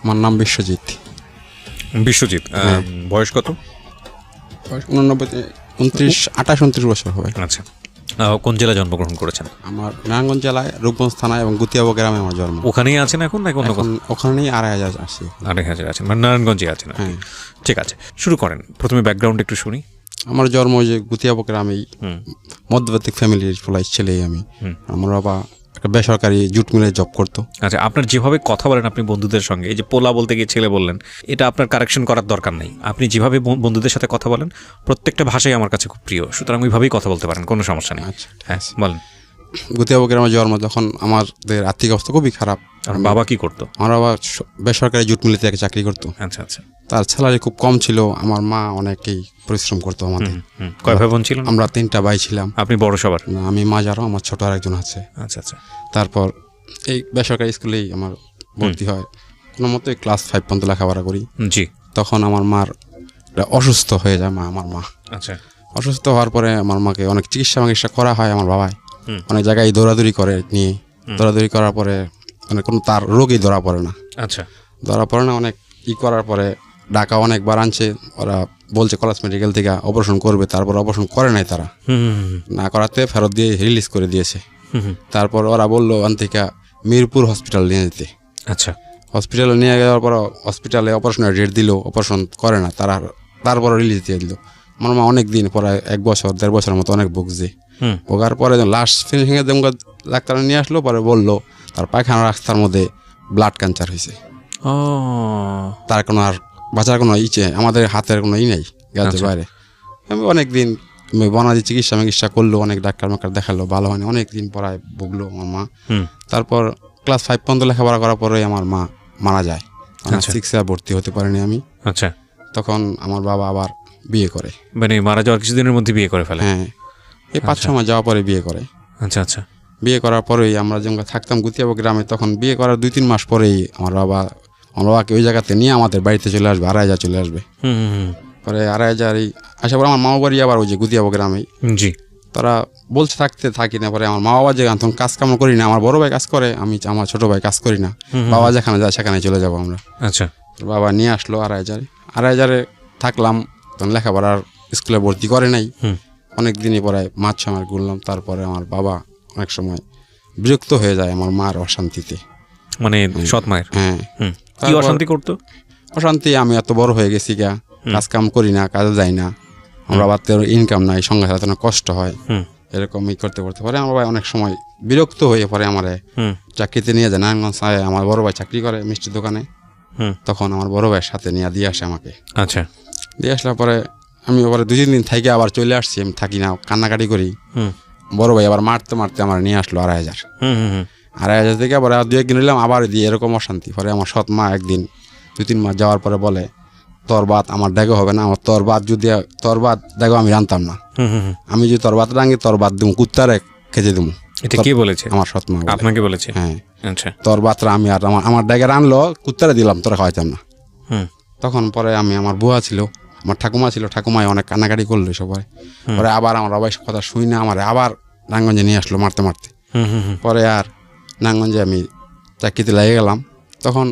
আমার নাম বিশ্বজিৎ। বিশ্বজিৎ, বয়স কত? 89, 29, 28, 29 বছর হবে। আচ্ছা, কোন জেলায় জন্মগ্রহণ করেছেন? আমার নারায়ণগঞ্জ জেলায় রূপগঞ্জ থানায় এবং গুতিয়াবো গ্রামে আমার জন্ম। ওখানেই আছেন এখন নাকি অন্য কোথাও? ওখানেই 2,500 আসি। 2,500 আছেন, মানে নারায়ণগঞ্জে আছেন। হ্যাঁ, ঠিক আছে, শুরু করেন। প্রথমে ব্যাকগ্রাউন্ড একটু শুনি। আমার জন্ম যে গুতিয়াবো গ্রামেই, মধ্যবিত্ত ফ্যামিলির ফলাই ছেলেই আমি। আমার বাবা একটা বেসরকারি জুট মিলে জব করতো। আচ্ছা, আপনার যেভাবে কথা বলেন আপনি বন্ধুদের সঙ্গে, এই যে পোলা বলতে গিয়ে ছেলে বললেন, এটা আপনার কারেকশন করার দরকার নেই। আপনি যেভাবে বন্ধুদের সাথে কথা বলেন প্রত্যেকটা ভাষাই আমার কাছে খুব প্রিয়, সুতরাং ওইভাবেই কথা বলতে পারেন, কোনো সমস্যা নেই। আচ্ছা, হ্যাঁ বলেন। গুতিয়াবো গ্রামে জন্ম, যখন আমাদের আর্থিক অবস্থা খুবই খারাপ। আর বাবা কি করতো? আমার বাবা বেসরকারি জুট মিলে থেকে চাকরি করতো। আচ্ছা আচ্ছা। তার স্যালারি খুব কম ছিল। আমার মা অনেকেই পরিশ্রম করতো আমাদের। কয় ভাই বোন ছিলেন? আমরা 3টা ভাই ছিলাম। আপনি বড় সবার? না, আমি মাঝারও, আমার ছোট আরেকজন আছে। আচ্ছা আচ্ছা। তারপর এই বেসরকারি স্কুলেই আমার ভর্তি হয়। কোনো মতোই ক্লাস 5 পর্যন্ত লেখাপড়া করি। জি। তখন আমার মার অসুস্থ হয়ে যায়। আমার মা আচ্ছা। অসুস্থ হওয়ার পরে আমার মাকে অনেক চিকিৎসা করা হয়। আমার বাবাই অনেক জায়গায় দৌড়াদৌড়ি করে নিয়ে, দৌড়াদৌড়ি করার পরে মানে কোনো তার রোগই ধরা পড়ে না। আচ্ছা। ধরা পড়ে না, অনেক করার পরে ঢাকা অনেকবার আনছে। ওরা বলছে কলেজ মেডিকেল থেকে অপারেশন করবে, তারপর অপারেশন করে নাই তারা। না করাতে ফেরত দিয়ে রিলিজ করে দিয়েছে। তারপর ওরা বললো ওখান থেকে মিরপুর হসপিটাল নিয়ে যেতে। আচ্ছা। হসপিটালে নিয়ে যাওয়ার পর হসপিটালে অপারেশনের ডেট দিল, অপারেশন করে না তারা, তারপর রিলিজ দিয়ে দিল। আমার মা অনেক দিন পরে 1 বছর 1.5 বছরের মতো অনেক ভুগছে। ভোগার পরে লাস্ট ফিনিশিংয়ে ডাক্তার নিয়ে আসলো, পরে বললো তার পায়খানা রাস্তার মধ্যে ব্লাড ক্যান্সার হয়েছে। তার কোনো আর বাঁচার কোনো আমাদের হাতের কোনো নেই গাছের বাইরে। আমি অনেক দিন বনাদি চিকিৎসা করলো, অনেক ডাক্তার দেখালো, ভালো হয়নি। অনেক দিন পড়ায় ভুগলো আমার মা। তারপর ক্লাস 5 পর্যন্ত লেখাপড়া করার পরে আমার মা মারা যায়। 6-এ ভর্তি হতে পারিনি আমি। আচ্ছা। তখন আমার বাবা আবার বিয়ে করে, মানে মারা যাওয়ার কিছুদিনের মধ্যে বিয়ে করে ফেলে? হ্যাঁ, এই 5-6 মাস যাওয়ার পরে বিয়ে করে। আচ্ছা আচ্ছা। বিয়ে করার পরেই আমরা যখন থাকতাম গুতিয়াবো গ্রামে, তখন বিয়ে করার 2-3 মাস পরেই আমার বাবাকে ওই জায়গাতে নিয়ে আমাদের বাড়িতে চলে আসবে, 2,500 চলে আসবে। পরে 2,500 আসার পর আমার মা বাড়ি আবার ওই যে গুতিয়াবো গ্রামেই। জি। তারা বলছে থাকি না। পরে আমার মা বাবা যেখানে, তখন কাজ কাম করি না, আমার বড় ভাই কাজ করে, আমার ছোট ভাই কাজ করি না। বাবা যেখানে যায় সেখানে চলে যাবো আমরা। আচ্ছা। বাবা নিয়ে আসলো 2,500 থাকলাম। তখন লেখাপড়ার স্কুলে ভর্তি করে নাই। অনেক দিনই পরে 5-6 মাস ঘুরলাম। তারপরে আমার বাবা অনেক সময় বিরক্ত হয়ে যায় আমার মার অশান্তিতে। মানে সৎ মায়ের? হ্যাঁ। কি অশান্তি করতো? অশান্তি, আমি এত বড় হয়ে গেছি গা, কাজ কাম করি না, কাজে যাই না, আমরা বাড়তে ইনকাম নাই, সঙ্গে সাথে কষ্ট হয়, এরকমই করতে পরে আমার ভাই অনেক সময় বিরক্ত হয়ে পরে আমার চাকরিতে নিয়ে যায়। নারায়ণগঞ্জ আমার বড় ভাই চাকরি করে মিষ্টির দোকানে। তখন আমার বড় ভাইয়ের সাথে নিয়ে দিয়ে আসে আমাকে। আচ্ছা। দিয়ে আসলার পরে আমি আবার 2-3 দিন থেকে আবার চলে আসছি। আমি থাকি না, কান্নাকাটি করি। বড় ভাই আবার মারতে আমার নিয়ে আসলো 2,500 থেকে আবার 2-1 দিন নিলাম, আবার দিয়ে এরকম অশান্তি। পরে আমার সৎ মা একদিন 2-3 মাস যাওয়ার পরে বলে, তোর ভাত আমার ডেগো হবে না, আমার তোর ভাত ডেগো আমি রানতাম না, আমি যদি তোর ভাত রাঙি তোর ভাত দিব কুত্তারে খেতে দিব। এটা কে বলেছে? আমার সৎ মা আপনাকে বলেছে? হ্যাঁ। আচ্ছা। তোর ভাতরা আমি আর আমার ডেগে রানলো, কুত্তারে দিলাম, তোরা খাওয়াইতাম না। তখন পরে আমার বুয়া ছিল, আমার ঠাকুমা ছিল, ঠাকুমায় অনেক কান্নাকাটি করলো সবাই। পরে আবার আমার বাবার কথা শুই না, আমার আবার নারায়ণগঞ্জে নিয়ে আসলো মারতে। পরে আর নারায়ণগঞ্জে আমি চাকরিতে লেগে গেলাম। তখন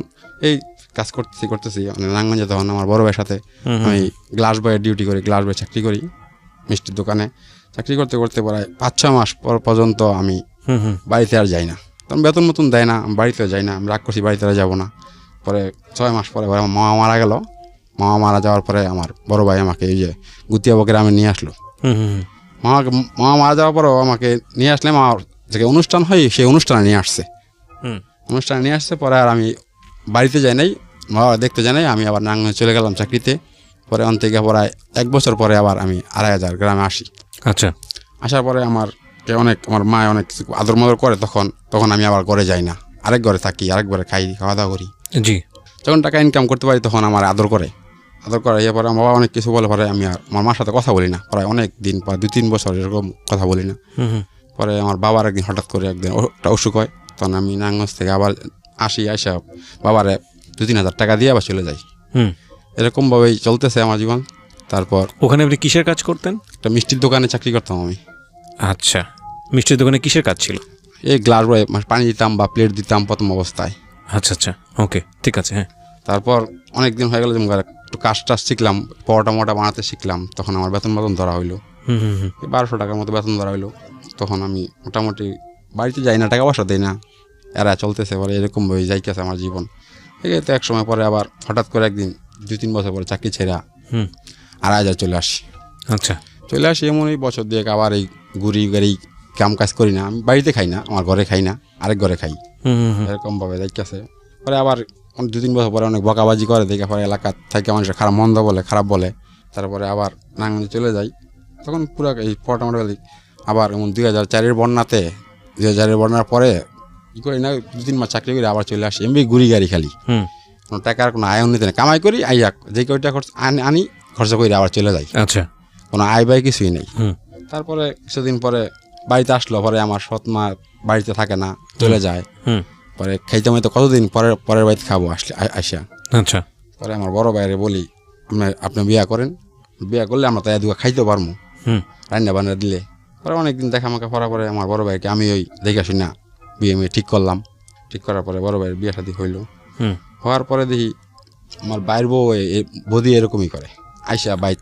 এই কাজ করতেছি নারায়ণগঞ্জে। তখন আমার বড় ভাইয়ের সাথে আমি গ্লাস বয়ের ডিউটি করি, গ্লাস বয়ে চাকরি করি মিষ্টির দোকানে। চাকরি করতে পরে 5-6 মাস পর্যন্ত আমি বাড়িতে আর যাই না। তখন বেতন মতন দেয় না, আমি বাড়িতে যাই না। আমি রাগ করছি, বাড়িতে আর যাবো না। পরে 6 মাস পরে আমার মামা মারা গেল। মামা মারা যাওয়ার পরে আমার বড় ভাই আমাকে এই যে গুতিয়াবো গ্রামে নিয়ে আসলো। মামা মারা যাওয়ার পরেও আমাকে নিয়ে আসলে আমার যে অনুষ্ঠান হয় সেই অনুষ্ঠানে নিয়ে আসছে। পরে আর আমি বাড়িতে যাই নাই, বাবা দেখতে যাই নাই। আমি আবার নারায়ণগঞ্জে চলে গেলাম চাকরিতে। পরে অন থেকে প্রায় 1 বছর পরে আবার আমি 2,500 গ্রামে আসি। আচ্ছা। আসার পরে আমার মা অনেক কিছু আদর মদর করে। তখন আমি আবার ঘরে যাই না, আরেক ঘরে থাকি, আরেক ঘরে খাওয়া দাওয়া করি। জি। যখন টাকা ইনকাম করতে পারি তখন আমার আদর করে এরপরে আমার বাবা অনেক কিছু বলে। পরে আমি আর আমার মার সাথে কথা বলি না, প্রায় অনেক দিন, প্রায় 2-3 বছর এরকম কথা বলি না। পরে আমার বাবার একদিন হঠাৎ করে একদিন একটা অসুখ হয়। তখন আমি নারায়ণগঞ্জ থেকে আবার আসা বাবারে 2-3 হাজার টাকা দিয়ে আবার চলে যাই। এরকমভাবেই চলতেছে আমার জীবন। তারপর ওখানে আপনি কিসের কাজ করতেন? একটা মিষ্টির দোকানে চাকরি করতাম আমি। আচ্ছা, মিষ্টির দোকানে কিসের কাজ ছিল? এই গ্লাস বয়ে পানি দিতাম বা প্লেট দিতাম প্রথম অবস্থায়। আচ্ছা আচ্ছা, ওকে, ঠিক আছে। হ্যাঁ। তারপর অনেক দিন হয়ে গেল যে একটু কাজ টাজ শিখলাম, পরোটা মোটা বানাতে শিখলাম, তখন আমার বেতন ধরা হইলো, 1200 টাকার মতো বেতন ধরা হইলো। তখন আমি মোটামুটি বাড়িতে যাই না, টাকা পয়সা দিই না, এরা চলতেছে পরে এরকমভাবে যাইতেছে আমার জীবন। ঠিক আছে, তো এক সময় পরে আবার হঠাৎ করে একদিন 2-3 বছর পরে চাকরি ছেড়া আর হাজার চলে আসি। আচ্ছা, চলে আসি এমনই বছর দিয়ে আবার এই ঘুরি গাড়ি কাম কাজ করি না, আমি বাড়িতে খাই না, আমার ঘরে খাই না, আরেক ঘরে খাই, এরকমভাবে যাইতেছে। পরে আবার 2-3 বছর পরে অনেক বকাবাজি করে, দেখে পরে এলাকা থেকে মানুষের খারাপ বলে। তারপরে আবার নারায়ণগঞ্জে চলে যাই। তখন পুরো এই মোটামুটি আবার এমন 2004-এর বন্যাতে, 2000-এর বন্যার পরে কী করি না, 2-3 মাস চাকরি করে আবার চলে আসি, এমনি ঘুরি গাড়ি খালি, কোনো টাকার কোনো আয় উন্নতি নেই, কামাই করি আইয়া যে কয়টা আনি খরচা করে আবার চলে যাই। আচ্ছা, কোনো আয় ব্যয় কিছুই নেই। তারপরে কিছুদিন পরে বাড়িতে আসলো, পরে আমার সৎ মা বাড়িতে থাকে না, চলে যায়। পরে খাইতে মাইতে কতদিন পরের বাড়িতে খাবো আসিয়া। আচ্ছা, পরে আমার বড় ভাইরে বলি, আপনি বিয়া করেন, বিয়া করলে আমরা তাই দুয়া খাইতে পারবো, রান্না বান্না দিলে। পরে অনেকদিন দেখা আমাকে পড়ার পরে আমার বড় ভাইকে আমি ওই দেখে আসি না বিয়ে মেয়ে ঠিক করলাম। ঠিক করার পরে বড় ভাইয়ের বিয়ে শাদী হইলো। হওয়ার পরে দেখি আমার বাইর বউ বদি এরকমই করে, আইসা বাইর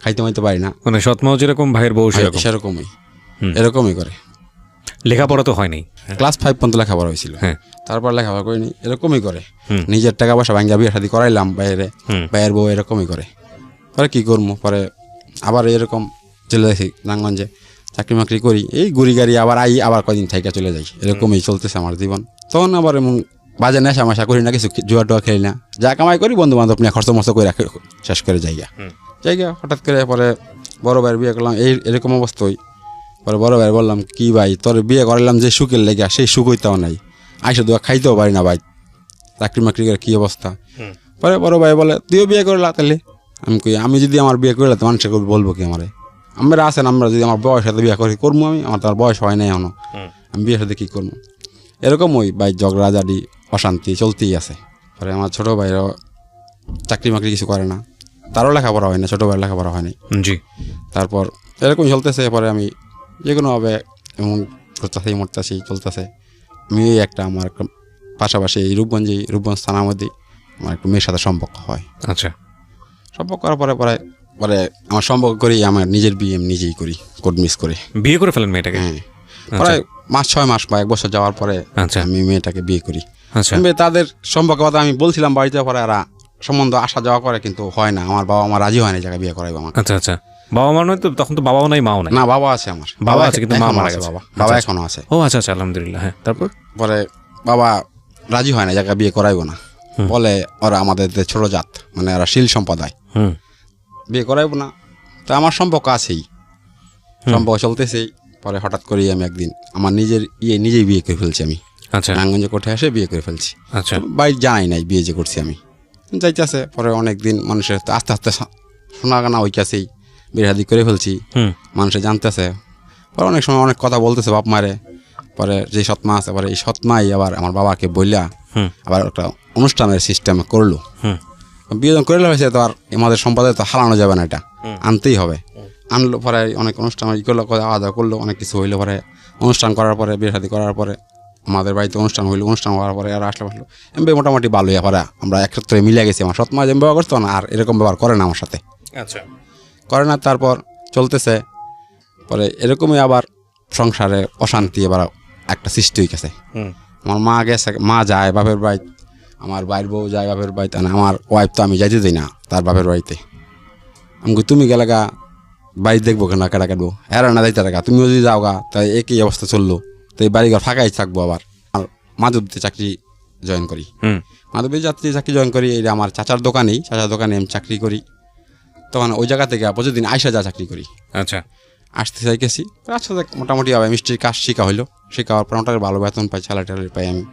খাইতে মাইতে পারি না, মানে সৎমাও যেরকম ভাইয়ের বউ সেরকমই এরকমই করে। লেখাপড়া তো হয়নি, ক্লাস 5 পর্যন্ত লেখাপড়া হয়েছিল, তারপর লেখাপড়া করিনি, এরকমই করে। নিজের টাকা পয়সা ভাঙ্গা বিয়ে শাদী করাইলাম, বাইরের বউ এরকমই করে। পরে কি করবো, পরে আবার এরকম চলে যাচ্ছি নারায়ণগঞ্জে, চাকরি মাকরি করি, এই ঘুরি গাড়ি আবার আবার কদিন থেকে চলে যাই, এরকমই চলতেছে আমার জীবন। তখন আবার এমন বাজে নেশা মাশা করি না, কিছু জুয়া টুয়া খেলি না, যা কামাই করি বন্ধু বান্ধব নিয়ে খরচ মরচ করে শেষ করে জায়গা। হঠাৎ করে পরে বড় ভাইয়ের বিয়ে করলাম, এরকম অবস্থায়। পরে বড় ভাই বললাম, কি ভাই তোর বিয়ে করালাম যে সুখের লেগে, সেই সুখ হইতেও নাই, আইসা দুয়া খাইতেও পারি না ভাই, চাকরি মাকরি করে কী অবস্থা। পরে বড় ভাই বলে, তুইও বিয়ে করলা তাহলে? আমি যদি আমার বিয়ে করলে তো মানুষকে বলবো কি আমারে, আমরা আছেন, আমরা যদি আমার বয়স সাথে বিয়ে করি করবো, আমার তো আর বয়স হয় নাই এখনো, আমি বিয়ের সাথে কী করবো। এরকম ওই ভাই ঝগড়াঝাড়ি অশান্তি চলতেই আছে। পরে আমার ছোটো ভাইরাও চাকরি মাকরি কিছু করে না, তারও লেখাপড়া হয় না, ছোটো ভাইয়ের লেখাপড়া হয়নি। তারপর এরকম চলতেছে। পরে আমি যে কোনোভাবে এমন করতেছি মরতেছি চলতেছে। আমি একটা আমার একটা পাশাপাশি এই রূপগঞ্জ থানার মধ্যে আমার একটু মেয়ের সাথে সম্পর্ক হয়। আচ্ছা, সম্পর্ক করার পরে পরে পরে আমার সম্পর্ক করি, আমার নিজের বিয়ে আমি নিজেই করি, কোড মিস করে বিয়ে করে ফেলেন মেয়েটাকে? হ্যাঁ, প্রায় 6 মাস বা 1 বছর যাওয়ার পরে আমি মেয়েটাকে বিয়ে করি। তাদের সম্পর্কের কথা আমি বলছিলাম বাড়িতে, পরে এরা সম্বন্ধ আসা যাওয়া করে, কিন্তু হয় না, আমার বাবা মা রাজি হয় না জায়গায় বিয়ে করাইবো আমার। আচ্ছা আচ্ছা, বাবা মা নয় তো, তখন তো বাবাও নাই মাও নাই? না, বাবা আছে, আমার বাবা আছে কিন্তু মা মারা গেছে। বাবা এখনো আছে। ও আচ্ছা আচ্ছা, আলহামদুলিল্লাহ। হ্যাঁ, তারপর পরে বাবা রাজি হয় না জায়গায় বিয়ে করাইবো না, বলে ওরা আমাদের ছোট জাত, মানে এরা শিল সম্প্রদায়, বিয়ে করাইবো না। তো আমার সম্পর্ক আছেই, সম্পর্ক চলতেছেই। পরে হঠাৎ করে আমি একদিন আমার নিজেই বিয়ে করে ফেলছি। আমি নারায়ণগঞ্জে কোঠে এসে বিয়ে করে ফেলছি। আচ্ছা, বাড়ি জানাই নাই বিয়ে যে করছি আমি, যাইতেছে। পরে অনেকদিন মানুষের আস্তে আস্তে শোনা গানা ওইকাছেই বিয়ে শাদী করে ফেলছি, মানুষে জানতেছে। পরে অনেক সময় অনেক কথা বলতেছে বাপ মারে। পরে যে সৎমা আছে, পরে এই সৎমাই আবার আমার বাবাকে বললা আবার একটা অনুষ্ঠানের সিস্টেম করলো। বিয়ে যখন করে হয়েছে, তো আর আমাদের সম্পদে তো হারানো যাবে না, এটা আনতেই হবে। আনলো, পরে অনেক অনুষ্ঠান করলো, আওয়া দাওয়া করলো, অনেক কিছু হইলো। পরে অনুষ্ঠান করার পরে, বিয়ে শাদী করার পরে আমাদের বাড়িতে অনুষ্ঠান হইলো। অনুষ্ঠান হওয়ার পরে আর আসলে এমনি মোটামুটি ভালোই। পরে আমরা একত্রে মিলে গেছি। আমার সৎমা যেমন ব্যবহার করতো না, আর এরকম ব্যবহার করে না আমার সাথে, আচ্ছা করে না। তারপর চলতেছে। পরে এরকমই আবার সংসারে অশান্তি এবার একটা সৃষ্টি হয়ে গেছে। আমার মা গেছে, মা যায় বাপের বাড়ি, আমার বাইর বউ যায় বাপের বাড়িতে, আমার ওয়াইফ তো আমি যাইতে দিই না তার বাপের বাড়িতে। আমি তুমি গেলে গা বাড়ি দেখবো কেন, কেটা কাটবো, এরা না যাইতে টাকা, তুমিও যদি যাও গা, তাই একই অবস্থা চললো। তো এই বাড়িঘর ফাঁকাই থাকবো। আবার মাধবদীতে চাকরি জয়েন করি, মাধবদী চাকরি জয়েন করি। এই আমার চাচার দোকানে আমি চাকরি করি। তখন ওই জায়গা থেকে প্রতিদিন আইসা যা চাকরি করি। আচ্ছা, আসতে চাইছি। আচ্ছা, মোটামুটি আবার মিষ্টির কাজ শেখা হইলো। শেখাওয়ার পর মোটামুটি ভালো বেতন পাই, স্যালারি পাই আমি।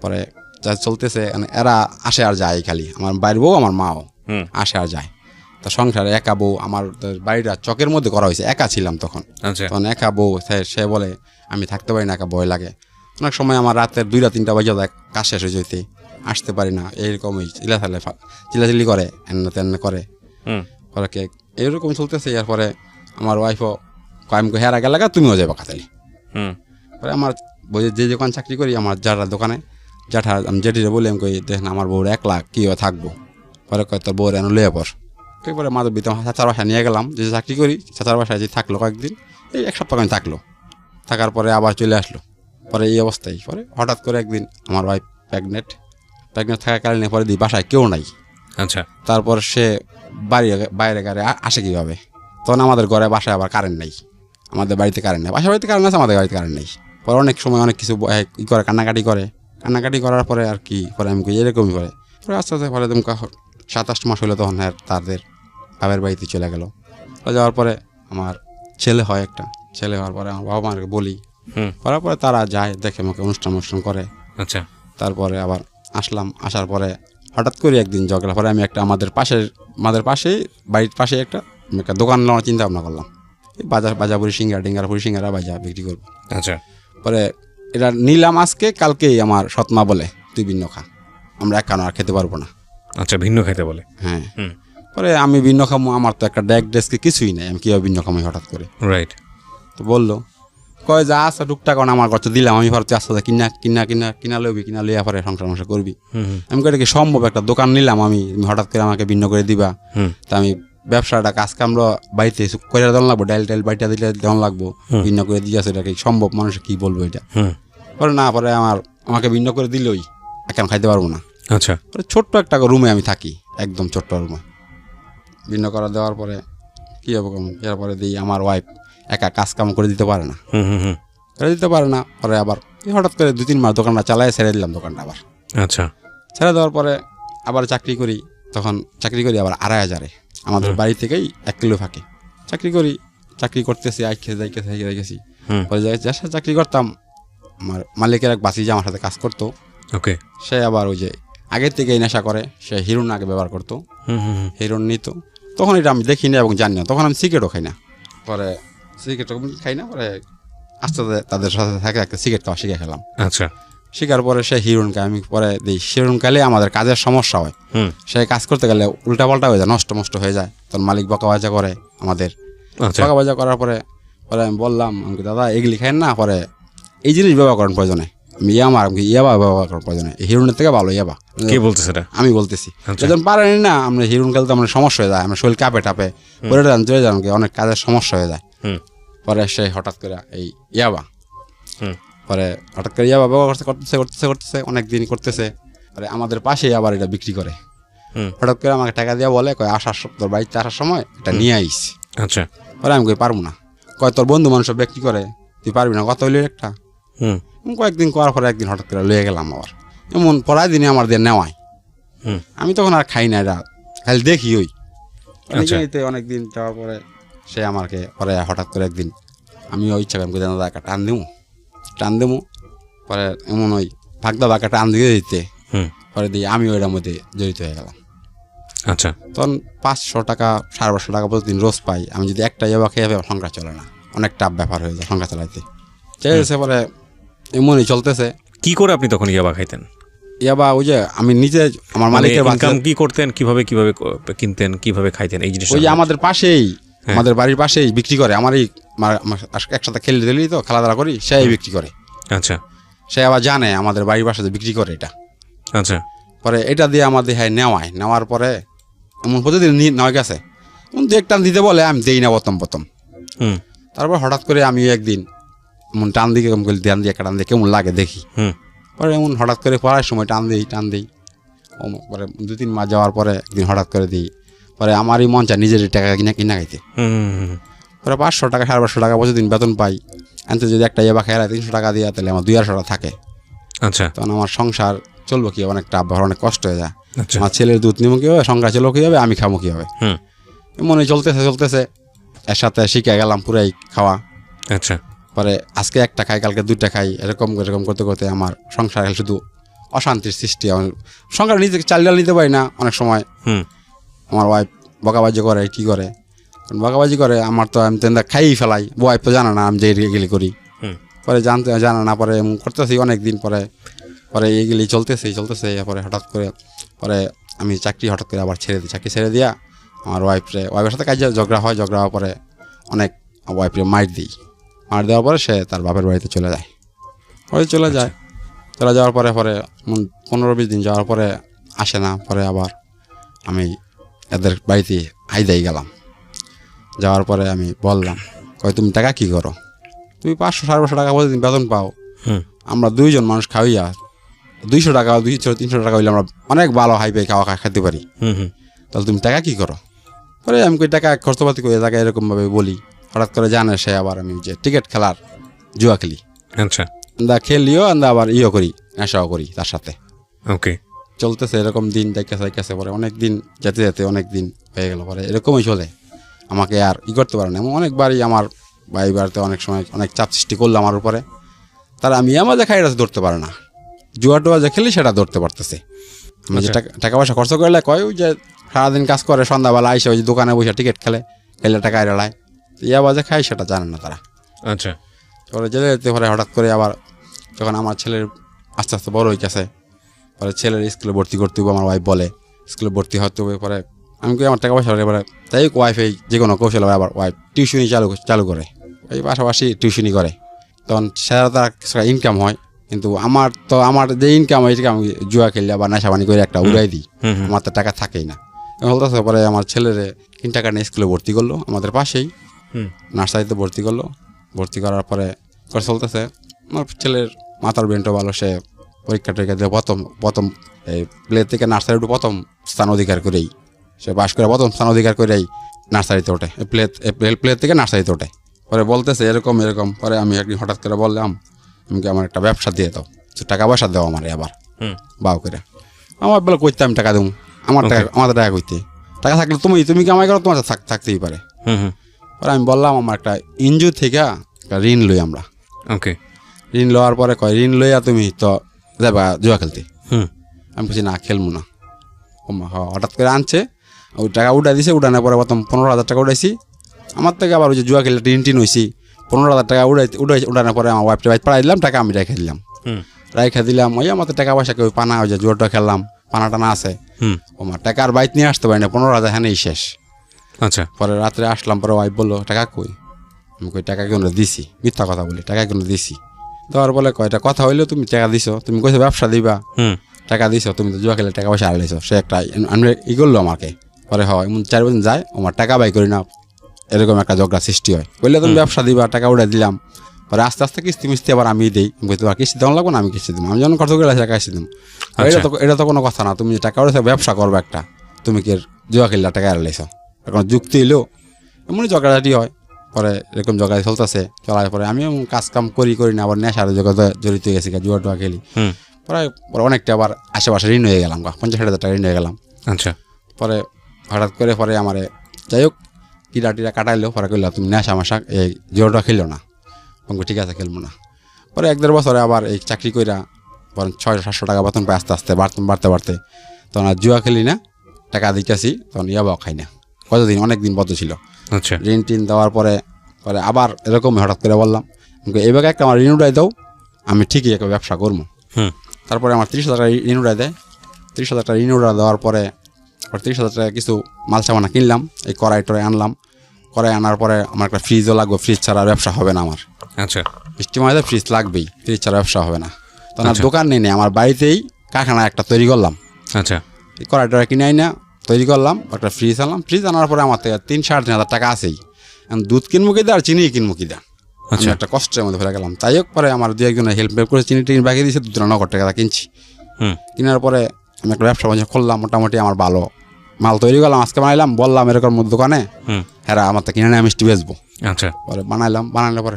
পরে যা চলতেছে, এরা আসে আর যায় খালি, আমার বাইর বউ আমার মাও আসে আর যায়। তো সংসারে একা বউ, আমার বাড়িটা চকের মধ্যে করা হয়েছে, একা ছিলাম তখন। তখন একা বউ, সে বলে আমি থাকতে পারি না, একা ভয় লাগে। অনেক সময় আমার রাতের 2-3টা বাজে যায়, কাজ শেষ হয়ে যেতে, আসতে পারি না। এইরকমই চিল্লাচিল্লি করে, এনে তেন করে। পরে এইরকম চলতেছে। এরপরে আমার ওয়াইফও কয়েমকে হেরা গেলে তুমিও যাবে কাতালি। পরে আমার যে দোকান চাকরি করি, আমার যারা দোকানে জ্যাঠা আমি জেঠিরে বলি আমি কই দেখেন আমার বউর 1 লাখ কীভাবে থাকবো, পরে কয় তোর বউর এনে লইয়া পর। এরপরে মাধব দিতে চাচার বাসায় নিয়ে গেলাম, যে চাকরি করি চাচার বাসায় যে থাকলো কয়েকদিন, এই 1 সপ্তাহ থাকলো, থাকার পরে আবার চলে আসলো। পরে এই অবস্থায় পরে হঠাৎ করে একদিন আমার ওয়াইফ প্রেগনেন্ট থাকাকালীন পরে দিই বাসায় কেউ নাই। আচ্ছা, তারপর সে বাইরে গাড়ি আসে কীভাবে, তখন আমাদের ঘরে বাসায় আবার কারেন্ট নেই, আমাদের বাড়িতে কারেন্ট নেই, বাসার বাড়িতে কারেন্ট আছে, আমাদের বাড়িতে কারেন্ট নেই। পরে অনেক সময় অনেক কিছু ই করে কান্নাকাটি করার পরে আর কি পরে আমি এরকমই করে পরে আস্তে আস্তে পরে তুমি 27 মাস হলো তখন তাদের বাবার বাড়িতে চলে গেল। যাওয়ার পরে আমার ছেলে হয় একটা, ছেলে হওয়ার পরে আমার বাবা মাকে বলি, করার পরে তারা যায় দেখে আমাকে অনুষ্ঠান করে। আচ্ছা, তারপরে আবার আসলাম, আসার পরে হঠাৎ করে একদিন ঝগড়া, পরে আমি একটা আমাদের পাশেই বাড়ির পাশে একটা দোকান নেওয়ার চিন্তা ভাবনা করলাম, বাজাপুরি সিঙ্গারা বাজা বিক্রি করবো। আচ্ছা, পরে এটা নিলাম আজকে, কালকেই আমার সৎমা বলে তুই ভিন্ন খা, আমরা একানো আর খেতে পারবো না। আচ্ছা, ভিন্ন খেতে বলে? হ্যাঁ। পরে আমি ভিন্ন খামো, আমার তো একটা ডেস্কে কিছুই নেই, আমি কীভাবে ভিন্ন খামো হঠাৎ করে? রাইট। তো বললো কয় যা আসা টুকটাক আমার গচ্ছ দিলাম, আমি ভাবছি আস্তে আস্তে কিনা লইবি, কিনা লইয়া পরে সংসার করবি। আমি কই কি সম্ভব, একটা দোকান নিলাম আমি, হঠাৎ করে আমাকে ভিন্ন করে দিবা? তা আমি ব্যবসাটা কাজ কামড় বাড়িতে করে দেওয়া লাগবো, ডাইল বাড়িটা দিলে দেওয়া লাগবো, ভিন্ন করে দিয়েছে, এটা কি সম্ভব? মানুষ কি বলবো এটা? পরে না, পরে আমাকে ভিন্ন করে দিলই এখন খাইতে পারবো না। আচ্ছা, পরে ছোট্ট একটা রুমে আমি থাকি, একদম ছোট্ট রুমে ভিন্ন করা দেওয়ার পরে কী হবে কেমন, এরপরে দিই আমার ওয়াইফ একা কাজ কাম করে দিতে পারে না, পরে আবার হঠাৎ করে 2-3 মাস দোকানটা চালায় ছেড়ে দিলাম দোকানটা আবার। আচ্ছা, ছেড়ে দেওয়ার পরে আবার চাকরি করি, তখন চাকরি করি আবার 2,500-এ, আমাদের বাড়ি থেকেই 1 কিলো ফাঁকে চাকরি করতেছি, যাইতেছি। পরে যার সাথে চাকরি করতাম, আমার মালিকের এক বাসি যে আমার সাথে কাজ করতো, ওকে, সে আবার ওই যে আগের থেকেই নেশা করে, সে হিরোইন আগে ব্যবহার করতো, হিরোইন নিত। তখন এটা আমি দেখি না এবং জানি না, তখন আমি সিগারেটও খাই না, পরে পরে আস্তে আস্তে তাদের সাথে থাকতে সিগারেট খাওয়া শিখে খেলাম। আচ্ছা, শিখার পরে সে হিরোইন খায়, আমি পরে দিই। হিরোইন খাইলে আমাদের কাজের সমস্যা হয়, সে কাজ করতে গেলে উল্টাপাল্টা হয়ে যায়, নষ্ট হয়ে যায়, তখন মালিক বকাবাজা করে আমাদের। বকাবাজা করার পরে আমি বললাম, আমাকে দাদা এগুলি খাইন না, পরে এই জিনিস ব্যবহার করেন প্রয়োজনে, ইয়াবা ব্যবহার করার প্রয়োজনে, হিরোইনের থেকে ভালো ইয়াবা। কে বলতেছে? আমি বলতেছি। যখন পারেনি না, আমরা হিরোইন খেলতে আমার সমস্যা হয়ে যায়, আমার শরীর কাঁপে পরে চলে যান, অনেক কাজের সমস্যা হয়ে যায়। পরে সে হঠাৎ করে এই ইয়াবা ব্যবহার করতেছে অনেকদিন করতেছে। পরে আমাদের পাশেই আবার এটা বিক্রি করে, হঠাৎ করে আমাকে টাকা দিয়ে বলে কয় তোর বাড়িতে আসার সময় এটা নিয়ে আইস। আচ্ছা, পরে আমি কই পারবো না, কয় তোর বন্ধু মানুষ বিক্রি করে, তুই পারবি না, কত হইলে একটা। কয়েকদিন করার পরে একদিন হঠাৎ করে লয়ে গেলাম আবার, এমন পড়ায় দিনে আমার দিয়ে নেওয়ায়। আমি তখন আর খাই না, এটা খালি দেখি ওই অনেকদিন যাওয়ার পরে সে আমাকে পরে হঠাৎ করে একদিন আমি ইচ্ছা করি দাদা একটা টান দেবো, পরে এমন ওই ভাগদা বাঁকা টান দিয়ে দিতে, পরে দিয়ে আমি ওইটার মধ্যে জড়িত হয়ে গেলাম। আচ্ছা, তখন 500 টাকা 550 টাকা প্রতিদিন রোজ পাই, আমি যদি একটা ইয়াবা খেয়ে সংসার চলে না, অনেক টাফ ব্যাপার হয়ে যায় সংসার চালাইতে। চেয়েছে পরে এমনই চলতেছে। কি করে আপনি তখন ইয়াবা খাইতেন? ইয়াবা ওই যে আমি নিজে আমার মালিকের ইনকাম কি করতেন, কিভাবে কিনতেন, কিভাবে খাইতেন? এই জিনিস ওই যে আমাদের পাশেই, আমাদের বাড়ির পাশেই বিক্রি করে, আমারই একসাথে খেলে দিলি তো খেলাধুলা করি, সেই বিক্রি করে। আচ্ছা, সে আবার জানে আমাদের বাড়ির পাশে বিক্রি করে এটা। আচ্ছা, পরে এটা দিয়ে আমাদের নেওয়ার পরে এমন প্রতিদিন নেওয়া গেছে, একটা দিতে বলে আমি দেই না প্রথম। তারপর হঠাৎ করে আমি একদিন এমন টান দিকে ধ্যান দিয়ে একটা টান দিয়ে কেমন লাগে দেখি, পরে এমন হঠাৎ করে পড়ার সময় টান দিই পরে 2-3 মাস যাওয়ার পরে একদিন হঠাৎ করে দিই, পরে আমারই মন চায় নিজের টাকা কিনা খাইতে। পরে 500 টাকা 550 টাকা প্রতিদিন বেতন পাই, এনতে যদি একটা ইয়াবা খেয়ে 300 টাকা দিয়ে তাহলে আমার 200 টাকা থাকে। আচ্ছা, তখন আমার সংসার চলবো কি, অনেকটা অনেক কষ্ট হয়ে যায়। আমার ছেলের দুধ নিবো কি হবে, সংসার চলবো কি হবে, আমি খাবো কি হবে, মনে চলতেছে এর সাথে শিখে গেলাম পুরাই খাওয়া। আচ্ছা, পরে আজকে একটা খাই, কালকে 2টা খাই, এরকম করতে করতে আমার সংসার শুধু অশান্তির সৃষ্টি। সংসার নিজে চাল ডাল নিতে পারি না অনেক সময়। আমার ওয়াইফ বকাবাজি করে, কি করে বকাবাজি করে, আমার তো আমি তো খাইই ফেলাই, ওয়াইফ তো জানা না আমি যে এগুলি করি, পরে জানা না, পরে করতেছি অনেকদিন পরে এইগুলি চলতেছে। পরে হঠাৎ করে পরে আমি চাকরি হঠাৎ করে আবার ছেড়ে দিই, চাকরি ছেড়ে দিয়া আমার ওয়াইফের সাথে কাজে ঝগড়া হওয়ার পরে অনেক ওয়াইফরে মার দেওয়ার পরে সে তার বাপের বাড়িতে চলে যায়। চলে যাওয়ার পরে 15-20 দিন যাওয়ার পরে আসে না। পরে আবার আমি এদের বাড়িতে হাইদাই গেলাম। যাওয়ার পরে আমি বললাম, কই তুমি টাকা কি করো? তুমি 500-550 টাকা প্রতিদিন বেতন পাও, আমরা 2 জন মানুষ খাওয়াইয়া 200 টাকা 200-300 টাকা হইলে আমরা অনেক ভালো হাইফাই খাওয়া খেতে পারি, তাহলে তুমি টাকা কি করো? পরে আমি কই টাকা খরচপাতি করে টাকা এরকমভাবে বলি। হঠাৎ করে জানে সে আবার আমি যে টিকিট খেলার জুয়া খেলি। আচ্ছা, খেলিও আবার করি, নেশাও করি তার সাথে। ওকে, চলতেছে এরকম দিন দেখে পরে অনেক দিন যেতে যেতে অনেক দিন হয়ে গেল। পরে এরকমই চলে, আমাকে আর করতে পারে না। অনেকবারই আমার বাড়িতে অনেক সময় অনেক চাপ সৃষ্টি করলো আমার উপরে। তারা আমি আমার যে খাই এটা ধরতে পারে না, জুয়া টুয়া যে খেলি সেটা ধরতে পারতেছে। আমি যে টাকা পয়সা খরচ করলে কয় ওই যে সারাদিন কাজ করে, সন্ধ্যাবেলা আইসে ওই যে দোকানে বসে টিকিট খেলে টাকা এড়ায়, ইয়াবা যে খাই সেটা জানে না তারা। আচ্ছা, পরে যেতে যেতে পরে হঠাৎ করে আবার যখন আমার ছেলের আস্তে আস্তে বড় হয়ে গেছে, পরে ছেলের স্কুলে ভর্তি করতে হবে, আমার ওয়াইফ বলে স্কুলে ভর্তি হতে হবে। পরে আমি কই আমার টাকা পয়সা এবারে তাই ওয়াইফ এই যে কোনো কৌশল আবার ওয়াইফ টিউশনি চালু করে, এই পাশাপাশি টিউশনি করে। তখন সেটা তার ইনকাম হয়, কিন্তু আমার যে ইনকাম হয় আমি জুয়া খেললে বা নেশাবানি করে একটা উড়াই দিই, আমার তো টাকা থাকেই না। বলতেছে পরে আমার ছেলেরে 3 টাকা নিয়ে স্কুলে ভর্তি করলো, আমাদের পাশেই নার্সারিতে ভর্তি করলো। ভর্তি করার পরে চলতেছে, আমার ছেলের মাথার ব্রেনটা ভালো, সে পরীক্ষা টরীক্ষা দিয়ে প্রথম এই প্লে থেকে নার্সারি প্রথম স্থান অধিকার করেই সে পাশ করে প্রথম স্থান অধিকার করেই নার্সারিতে ওঠে, প্লে থেকে নার্সারিতে ওঠে। পরে বলতেছে এরকম। পরে আমি একদিন হঠাৎ করে বললাম, আমি আমার একটা ব্যবসা দিয়ে দাও, টাকা পয়সা দেওয়া আমার আবার বাউ করে। আমার বলে কইতে আমি টাকা দেবো, আমাদের টাকা কইতে টাকা থাকলে তুমি কামাই করো, তোমার থাকতেই পারে। পরে আমি বললাম আমার একটা এনজিও থেকে একটা ঋণ লই আমরা। ওকে, ঋণ লওয়ার পরে কয় ঋণ লইয়া তুমি তো যাবা জুয়া খেলতে। আমি বলছি না, খেলবো না। হঠাৎ করে আনছে, ওই টাকা উঠাই দিছে। উঠানোর পরে প্রথম 15,000 টাকা উঠাইছি আমার থেকে। আবার ওই যে জুয়া খেলে ঋণ হয়েছি, 15,000 টাকা উঠানোর পরে আমার ওয়াইফটা পাড়াই দিলাম, টাকা আমি রেখে দিলাম। ওই আমাদের টাকা পয়সা কেউ পানা, ওই যে জুয়াটা খেললাম, পানা টানা আছে, আমার টাকা আর বাইক নিয়ে আসতে পারি না, 15,000 হ্যাঁ শেষ। আচ্ছা, পরে রাত্রে আসলাম, পরে ওয়াইফ বললো টাকা কই? আমি কই টাকা কেন দিছি, মিথ্যা কথা বলি, টাকা কেন দিছি। দেওয়ার বলে কয়টা কথা হইলেও তুমি টাকা দিছো, তুমি কইছো ব্যবসা দিবা, টাকা দিছো, তুমি তো জুয়া খেলে টাকা পয়সা হারাইছো। সে একটা করলো আমাকে। পরে হয় এমন 4 দিন যায়, আমার টাকা বাই করি না, এরকম একটা ঝগড়া সৃষ্টি হয়। বললে তুমি ব্যবসা দিবা, টাকা উঠাই দিলাম। পরে আস্তে আস্তে কিস্তি মিস্তি আবার আমি দিই, তোমার কিস্তি দেওয়া লাগবো না, আমি কিস্তি দিব, আমি যখন খরচ করে টাকা কিস্তি দিব। এটা তো কোনো কথা না, তুমি টাকা উঠেছো ব্যবসা করবে একটা, তুমি কি জুয়া খেললে টাকা হারাইছো, এখন যুক্তি এলো এমনই ঝগড়াঝাটি হয়। পরে এরকম ঝগড়া চলতেছে, চলার পরে আমি কাজ কাম করি না, আবার নেশার জগতে জড়িত হয়ে গেছি, জুয়া টুয়া খেলি। পরে অনেকটা আবার আশেপাশে ঋণ হয়ে গেলাম, 50,000 টাকা ঋণ হয়ে গেলাম। আচ্ছা, পরে হঠাৎ করে পরে আমার যাই হোক টিরা কাটাইলো। পরে কইল তুমি নেশা মাশা এই জুয়াটা খেলো না। ঠিক আছে, খেলবো না। পরে 1-1.5 বছরে আবার এই চাকরি কইরা পরে 600-700 টাকা বেতন পাই, আস্তে আস্তে বাড়তে তখন আর জুয়া খেলি না, টাকা দিতেছি, তখন ইয়াবাও খাই না। কতদিন, অনেকদিন বদ্ধ ছিল। আচ্ছা, ঋণ টিন দেওয়ার পরে আবার এরকম হঠাৎ করে বললাম, এইভাবে একটা আমার ঋণ উঠাই দাও, আমি ঠিকই একটা ব্যবসা করবো। তারপরে আমার 30,000 টাকা ঋণ উঠাই দেয়। 30,000 টাকা ঋণ উঠা দেওয়ার পরে 30,000 টাকা কিছু মাল সামানা কিনলাম, এই কড়াই টড়াই আনলাম। কড়াই আনার পরে আমার একটা ফ্রিজও লাগবে, ফ্রিজ ছাড়া ব্যবসা হবে না আমার। আচ্ছা, বৃষ্টি মাঝে ফ্রিজ লাগবেই, ফ্রিজ ছাড়া ব্যবসা হবে না। তখন আর দোকান নেই, আমার বাড়িতেই কারখানা একটা তৈরি করলাম। আচ্ছা, এই কড়াই টড়াই কিনে আই না তৈরি করলাম, একটা ফ্রিজ আনলাম। ফ্রিজ আনার পরে আমার থেকে 3-3.5 টাকা আছেই, দুধ কিনবো কি দা আর চিনি কিনবো কি দা, আমি একটা কষ্টের মধ্যে ফেলে গেলাম। তাই হোক পরে আমার 2-1 হেল্প করে চিনি টিনি বাকি দিয়েছে, 2 নগদ টাকা কিনছি। কেনার পরে আমি একটা ব্যবসা বাণিজ্য করলাম, মোটামুটি আমার ভালো মাল তৈরি করলাম, আজকে বানাইলাম, বললাম এরকম দোকানে, হ্যাঁ আমার তো কিনে নিয়ে মিষ্টি বেচবো। আচ্ছা, পরে বানাইলাম পরে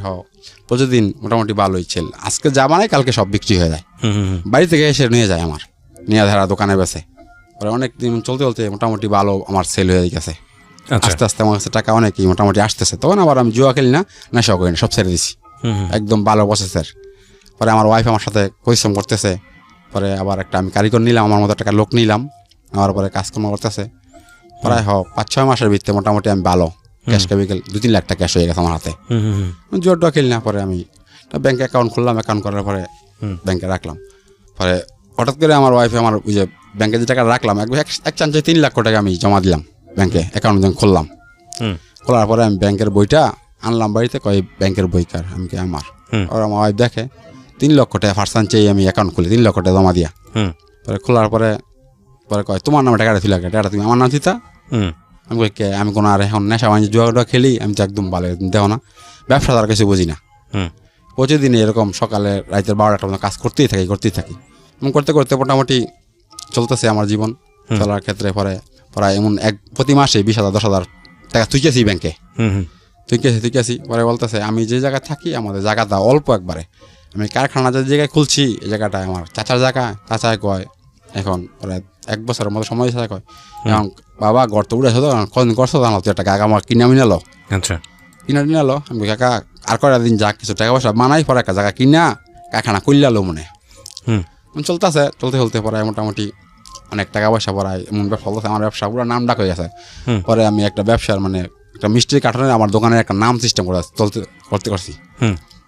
প্রতিদিন মোটামুটি ভালোই ছেল, আজকে যা বানাই কালকে সব বিক্রি হয়ে যায়, বাড়ি থেকে এসে নিয়ে যায়, আমার নিয়ে ধারা দোকানে বেচে। পরে অনেক দিন চলতে মোটামুটি ভালো আমার সেল হয়ে গেছে। আস্তে আস্তে আমার কাছে টাকা অনেকই মোটামুটি আসতেছে। তখন আবার আমি জুয়া খেলি না, নেশাও করি না, সব ছেড়ে দিছি, একদম ভালো প্রসেসের। পরে আমার ওয়াইফ আমার সাথে পরিশ্রম করতেছে। পরে আবার একটা আমি কারিগর নিলাম, আমার মতো টাকা লোক নিলাম, আমার পরে কাজকর্ম করতেছে। প্রায় 5-6 মাসের ভিতরে মোটামুটি আমি ভালো ক্যাশ ক্যাপিটাল 2-3 লাখ টাকা ক্যাশ হয়ে গেছে আমার হাতে। জুয়া টুয়া খেলি না। পরে আমি ব্যাংকে অ্যাকাউন্ট খুললাম, অ্যাকাউন্ট করার পরে ব্যাংকে রাখলাম। পরে হঠাৎ করে আমার ওয়াইফে আমার ওই যে ব্যাংকে যে টাকা রাখলাম, এক চান্সে 3 লাখ টাকা আমি জমা দিলাম ব্যাংকে, অ্যাকাউন্ট যখন খুললাম। খোলার পরে আমি ব্যাংকের বইটা আনলাম বাড়িতে, কয় ব্যাংকের বই কার, আমি আমার। আর আমার ওয়াইফ দেখে 3 লক্ষ টাকা ফার্স্ট চেয়ে আমি অ্যাকাউন্ট খুলি, 3 লক্ষ টাকা জমা দিয়া। পরে খোলার পরে কয় তোমার নামে টাকাটা তুলে টাকাটা তুমি আমার নাম দিতা। আমি কই কে আমি কোনো আর এখন নেশা বাণিজ্য জুয়া খেলি, আমি তো একদম ভালো দেখো না, ব্যবসা তার কিছু বুঝি না। প্রতিদিন এরকম সকালে রাতের 12টা পর্যন্ত কাজ করতেই থাকি এবং করতে করতে মোটামুটি চলতেছে আমার জীবন। চলার ক্ষেত্রে পরে প্রায় এমন প্রতি মাসে 20,000 10,000 টাকা তুইকেছি ব্যাংকে, তুইকেছি। পরে বলতেছে আমি যে জায়গায় থাকি আমাদের জায়গাটা অল্প একবারে, আমি কারখানা যে জায়গায় খুলছি এই জায়গাটা আমার চাচার জায়গা। চাচায় কয় এখন পরে 1 বছরের মতো সময় চাচা কয় এখন বাবা ঘর তো উড়েছো তো কদিন করছো জানো তুই একটা গাগা আমার কিনে নিলো। আচ্ছা, কিনে নিলো। আমি কাকা আর কয়টা দিন যাক কিছু টাকা পয়সা বানাই পরে একটা জায়গা কিনা কারখানা করলালো মনে। চলতে পরে মোটামুটি অনেক টাকা পয়সা পড়ায় এমন ব্যবসা চলতেছে, আমার ব্যবসা পুরো নাম ডাক হয়ে গেছে। পরে আমি একটা ব্যবসার মানে একটা মিষ্টির কার্টনে আমার দোকানের একটা নাম সিস্টেম করতে করছি।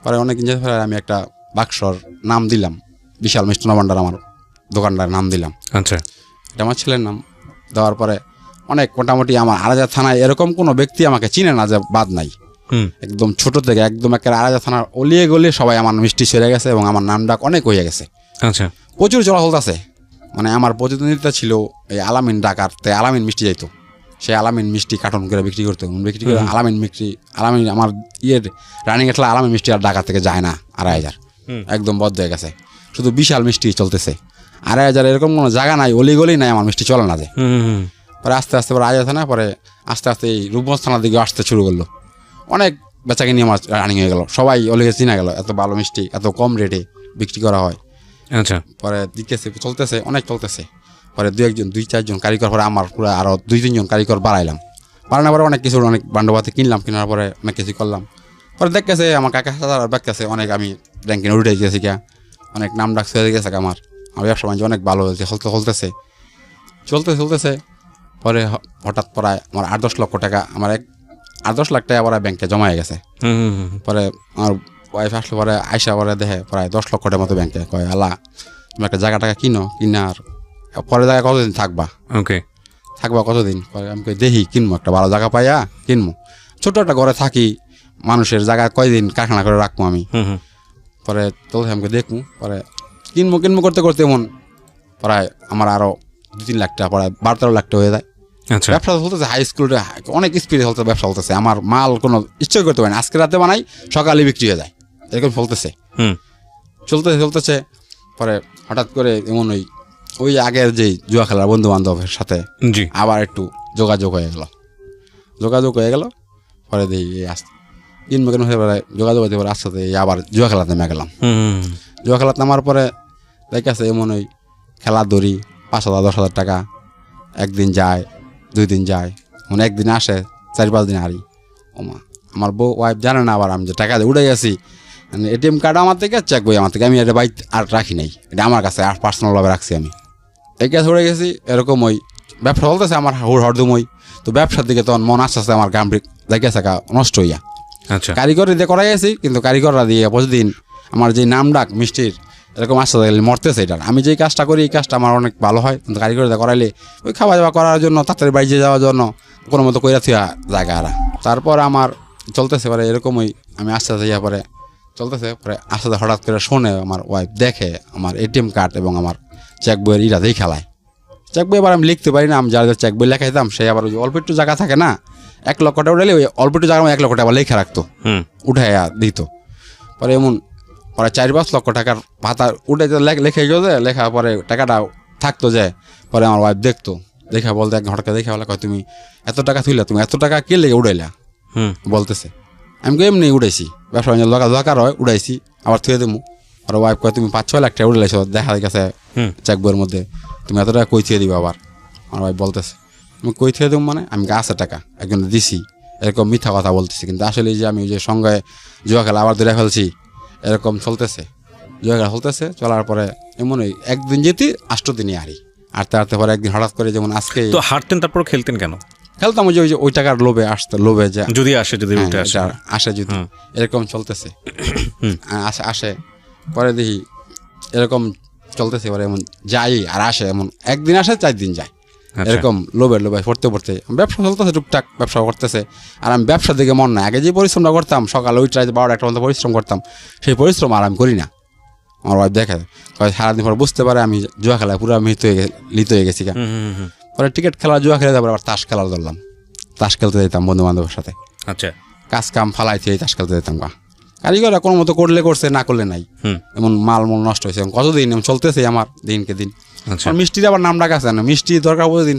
পরে অনেক দিন পরে আমি একটা বাক্সর নাম দিলাম, বিশাল মিষ্টান্ন ভান্ডার আমার দোকানটার নাম দিলাম। আচ্ছা, এটা আমার ছেলের নাম দেওয়ার পরে অনেক মোটামুটি আমার আড়াজা থানায় এরকম কোনো ব্যক্তি আমাকে চিনে না যে বাদ নাই। একদম ছোট থেকে একদম একটা আড়াজা থানার অলিয়ে গলিয়ে সবাই আমার মিষ্টি ছেড়ে গেছে এবং আমার নাম ডাক অনেক হয়ে গেছে। আচ্ছা, প্রচুর চলাচল আছে। মানে আমার প্রতিদ্বন্দ্বিতা ছিল এই আলামিন ডাকার, তাই আলামিন মিষ্টি যাইতো, সে আলামিন মিষ্টি কার্টন করে বিক্রি করতো। আলামিন আমার রানিং এটলা আলামিন মিষ্টি আর ঢাকা থেকে যায় না 2,500, একদম বদ্ধ হয়ে গেছে। শুধু বিশাল মিষ্টি চলতেছে, 2,500 এরকম কোনো জায়গা নাই, অলিগলি নাই আমার মিষ্টি চলে না যে। পরে আস্তে আস্তে পরে আয়া থানা, পরে আস্তে আস্তে এই রূপগঞ্জ থানার দিকে আসতে শুরু করলো। অনেক বেচাকে নিয়ে আমার রানিং হয়ে গেল, সবাই অলিগে চিনা গেল, এত ভালো মিষ্টি এত কম রেটে বিক্রি করা হয়। আচ্ছা, পরে দিতেছে চলতেছে, অনেক চলতেছে। পরে 2-4জন কারিগর, পরে আমার পুরো আরও 2-3জন কারিগর বাড়াইলাম। বাড়ানোর পরে অনেক কিছু অনেক বান্ডবাতে কিনলাম, কেনার পরে অনেক কিছু করলাম। পরে দেখতেছে আমার কাকা দেখতেছে অনেক আমি র্যাঙ্কিং উঠে গেছি, অনেক নাম ডাক হয়ে গেছে আমার ব্যবসা বাণিজ্য অনেক ভালো হয়েছে, চলতেছে। পরে হঠাৎ প্রায় আমার 8-10 লক্ষ টাকা, আমার 8-10 লাখ টাকা পরে ব্যাংকে জমা হয়ে গেছে। পরে আমার ওয়াইফ আসলো, পরে আইসা পরে দেখে প্রায় 10 লক্ষ টাকার মতো ব্যাংকে। কয় আল্লাহ তুমি একটা জায়গা টাকা কিনার পরে জায়গা কতদিন থাকবা কতদিন? আমি দেখি কিনবো, একটা ভালো জায়গা পাইয়া কিনবো, ছোট একটা ঘরে থাকি, মানুষের জায়গায় কয়দিন কারখানা করে রাখবো আমি। পরে চলছে আমাকে দেখবো, পরে কিনবো করতে করতে এমন প্রায় আমার আরো 2-3 লাখ টাকা, প্রায় 12-13 লাখ টাকা হয়ে যায়। ব্যবসা চলতেছে, হাই স্কুলটা অনেক স্পিডে ব্যবসা চলতেছে। আমার মাল কোনো ইচ্ছে করতে পারে না, আজকে রাতে বানাই সকালে বিক্রি হয়ে যায়, এরকম চলতেছে। পরে হঠাৎ করে এমন ওই আগের যে জুয়া খেলার বন্ধু বান্ধবের সাথে আবার একটু যোগাযোগ হয়ে গেল। পরে দেখি কিনবো যোগাযোগ হতে পারে, আস্তে আবার জুয়া খেলাতে নেমে গেলাম। জুয়া খেলাতে নামার পরে দেখেছে এমন খেলা ধরি 5,000 10,000 টাকা, একদিন যায় 2 দিন যায়, মানে একদিন আসে 4-5 দিন হারি। আমার বউ ওয়াইফ জানে না আবার আমি যে টাকা দিয়ে উঠে গেছি, মানে এটিএম কার্ড আমার থেকে, চেক বই আমার থেকে, আমি এটা বাইক আর রাখি নাই, এটা আমার কাছে আর পার্সোনালভাবে রাখছি আমি। এই কাছে উঠে গেছি, এরকম ব্যবসা চলতেছে আমার হরদম। তো ব্যবসার দিকে তখন মন আস্তে আস্তে আমার গাম্ভীর দেখেছে নষ্ট হইয়া। আচ্ছা, কারিগর দিয়ে করাই গেছি, কিন্তু কারিগররা দিয়ে প্রতিদিন আমার যে নাম ডাক মিষ্টির এরকম আস্তে আস্তে মরতেছে। এটা আমি যেই কাজটা করি এই কাজটা আমার অনেক ভালো হয়, কিন্তু কারিগর দিয়ে করাইলে ওই খাওয়া দাওয়া করার জন্য, তাড়াতাড়ি বাইরে যাওয়ার জন্য কোনো মতো কইরা থিয়া জায়গা। তারপর আমার চলতেছে পরে এরকমই আমি আস্তে আস্তে পরে চলতেছে, পরে আস্তে আস্তে হঠাৎ করে শোনে আমার ওয়াইফ দেখে আমার এটিএম কার্ড এবং আমার চেক বইয়ের ইরাতেই খেলায়। চেক বই এবার আমি লিখতে পারি না, আমি যারা চেক বই লেখাইতাম সে আবার ওই অল্প একটু জায়গা থাকে না, 1 লক্ষ টাকা উঠাইলে ওই অল্প একটু জায়গা 1 লক্ষ টাকা লেখা রাখতো, উঠাইয়া দিত। পরে এমন পরে 4-5 লক্ষ টাকার ভাতা উঠে লেখে গেছে, লেখা পরে টাকাটা থাকতো যে। পরে আমার ওয়াইফ দেখতো, দেখা বলতে এক ঘটকা দেখে বলে কয় তুমি এত টাকা থইলা, তুমি এত টাকা কে লেগে উড়াইলা বলতেছে। আমি এমনি উড়াইছি, ব্যবসা বাণিজ্য দরকার হয় উড়াইছি, আবার থুয়ে দেবো। আর ওয়াইফ কয় তুমি 5-6 লাখ টাকা উড়াইছো, দেখা গেছে চেক বইয়ের মধ্যে, তুমি এত টাকা কই থুয়ে দিবা? আবার আমার ওয়াইফ বলতেছে আমি কই থুয়ে দেবো মানে আমি আছে টাকা একজন দিছি, এরকম মিথ্যা কথা বলতেছি। কিন্তু আসলে যে আমি যে সঙ্গে জুয়া খেলা আবার ধরে ফেলছি, এরকম চলতেছে। জুয়া খেলা চলতেছে, চলার পরে এমন একদিন যেতে 8 দিনই হারি, হারতে পরে একদিন হঠাৎ করে যেমন আজকে তো হারতেন, তারপর খেলতেন কেন? খেলতাম ওই টাকার লোভে লোভে যে যদি আসে যদি এরকম চলতেছে। আসে পরে দেখি এরকম চলতেছে, পরে এমন যাই আর আসে, এমন একদিন আসে 4 দিন যায়, এরকম লোভে পড়তে ব্যবসা চলতেছে, টুকটাক ব্যবসা করতেছে। আর আমি ব্যবসার দিকে মন না, আগে যে পরিশ্রমটা করতাম সকাল 8টা 12টা পর্যন্ত পরিশ্রম করতাম, সেই পরিশ্রম আর আমি করি না। আমার ওয়াইফ দেখে, কয় সারাদিন পরে বুঝতে পারে আমি জুয়া খেলায় পুরো লিপ্ত হয়ে গেছি। পরে টিকিট খেলা জুয়া খেলে তারপরে আবার তাস খেলা ধরলাম, তাস খেলতে যেতাম বন্ধু বান্ধবের সাথে। আচ্ছা, কাজ কাম ফালাইতে তাস খেলতে যেতাম। কারিগররা কোনো মতো করলে করছে, না করলে নাই। এমন মাল নষ্ট হয়েছে কতদিন এমন চলতেছে আমার দিনকে দিন। মিষ্টির আবার নাম ডাকা আছে না, মিষ্টি দরকার প্রতিদিন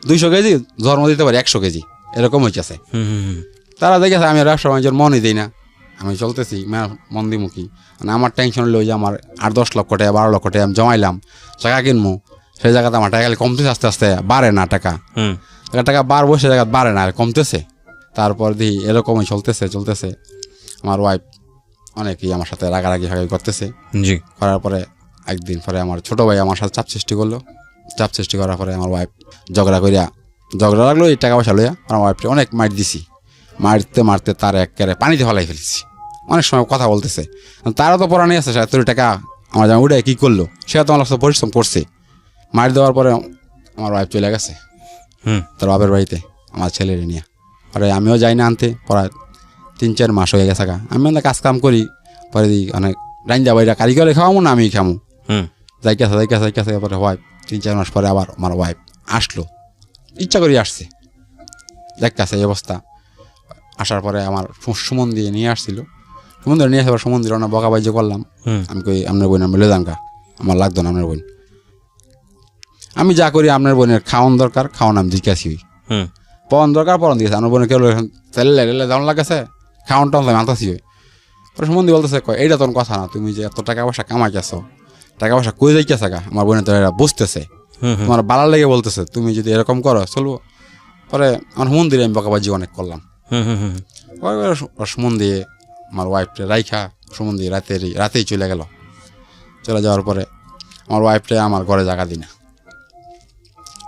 200 কেজি, জন্ম দিতে পারি 100 কেজি, এরকম হয়েছে। তারা দেখেছে আমি ব্যবসা বাণিজ্যের মনই দিই না, আমি চলতেছি মন্দিমুখী। মানে আমার টেনশন হলো যে আমার 8-10 লক্ষ টাকা 12 লক্ষ টাকা আমি জমাইলাম, টাকা কিনবো, সেই জায়গাতে আমার টাকা খালি কমতেছে, আস্তে আস্তে বাড়ে না টাকা, টাকা বাড়বো সে জায়গায় বাড়ে না, কমতেছে। তারপর দিই এরকমই চলতেছে। আমার ওয়াইফ অনেকেই আমার সাথে রাগারাগি করতেছে। করার পরে একদিন পরে আমার ছোটো ভাই আমার সাথে চাপ সৃষ্টি করার পরে আমার ওয়াইফ ঝগড়া লাগলো এই টাকা পয়সা লইয়া। আমার ওয়াইফকে অনেক মারতে তার একেবারে পানিতে ফেলাই ফেলেছি। অনেক সময় কথা বলতেছে, তারও তো পড়া নিয়ে আসছে, তোর টাকা আমার যেমন উঠে কী করলো, সেটা তো আমার সাথে পরিশ্রম করছে। মার দেওয়ার পরে আমার ওয়াইফ চলে গেছে তার বাপের বাড়িতে আমার ছেলের নিয়ে। পরে আমিও যাই না আনতে, পড়া 3-4 মাস হয়ে গেছে। আমি কাজ কাম করি, পরে দিই অনেক রাইন্দা বাইরা কারিগরে খাওয়াবো না আমি খামো, যাইকাছে। পরে ওয়াইফ 3-4 মাস পরে আবার আমার ওয়াইফ আসলো, ইচ্ছা করি আসছে, দেখতেছে এই অবস্থা। আসার পরে আমার সুমন দিয়ে নিয়ে আসছিল, নিয়ে আসার সুমন দিল না, বকাবাজি করলাম। আমি কই আপনার বোন আমি লেদাঙ্কা, আমার লাগতো না আপনার বোন, আমি যা করি আপনার বোনের খাওয়ান দরকার খাওয়ান, আমি জিজ্ঞাসি পড়ান দরকার পড়ান দিয়েছে। আমার বোনের কেউ তেলে দাম লাগেছে, খাওয়ান টাউন আমি আনতাছি। পরে সুমন দিয়ে বলতেছে, কয় এইটা তোর কথা না, তুমি যে এত টাকা পয়সা কামাই গেছো, টাকা পয়সা কই যাইতেছে গা, আমার বোনের তো এরা বুঝতেছে, তোমার বালার লেগে বলতেছে, তুমি যদি এরকম করো চলবো। পরে আমার সুমন দিয়ে আমি বকাবাজি অনেক করলাম। সুমন দিয়ে আমার ওয়াইফটা রাইখা সুমন দিয়ে রাতেই চলে যাওয়ার পরে আমার ওয়াইফটা আমার ঘরে জায়গা দিই না।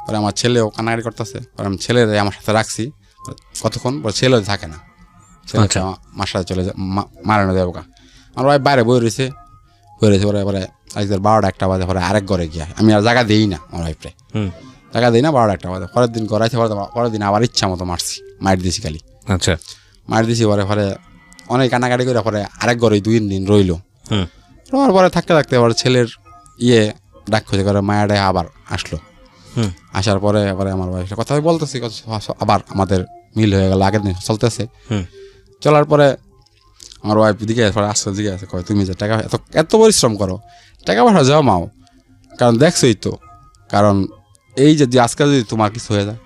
পরে আমার ছেলেও কান্নাকাটি করতেছে, পরে আমি ছেলের আমার সাথে রাখছি কতক্ষণ, পরে ছেলে থাকে না, ছেলে মার সাথে চলে যায়, মারানো যাবো। আমার ওয়াইফ বাইরে বই রয়েছে পরে একদের 12টা-1টা বাজে, পরে আরেক ঘরে গিয়া আমি আর জায়গা দিই না আমার ওয়াইফরে, জায়গা দিই না। 12টা-1টা বাজে পরের দিন গড়াইছে, পরের দিন আবার ইচ্ছা মতো মারছি, মার দিছি খালি। আচ্ছা, মার দিছি। পরে অনেক কান্নাকাটি করে পরে আরেক ঘরে 2 দিন রইলো। পরে থাকতে পরে ছেলের ডাক খুঁজে করে মায়াডে আবার আসলো। আসার পরে আমার ওয়াইফের কথা বলতেছি, আবার আমাদের মিল হয়ে গেল, আগের দিন চলতেছে। চলার পরে আমার ওয়াইফ দিকে আসলে দিকে আছে, কয় তুমি যে টাকা এত পরিশ্রম করো, টাকা পয়সা জমাও, কারণ দেখছোই তো, কারণ এই যে আজকাল যদি তোমার কিছু হয়ে যায়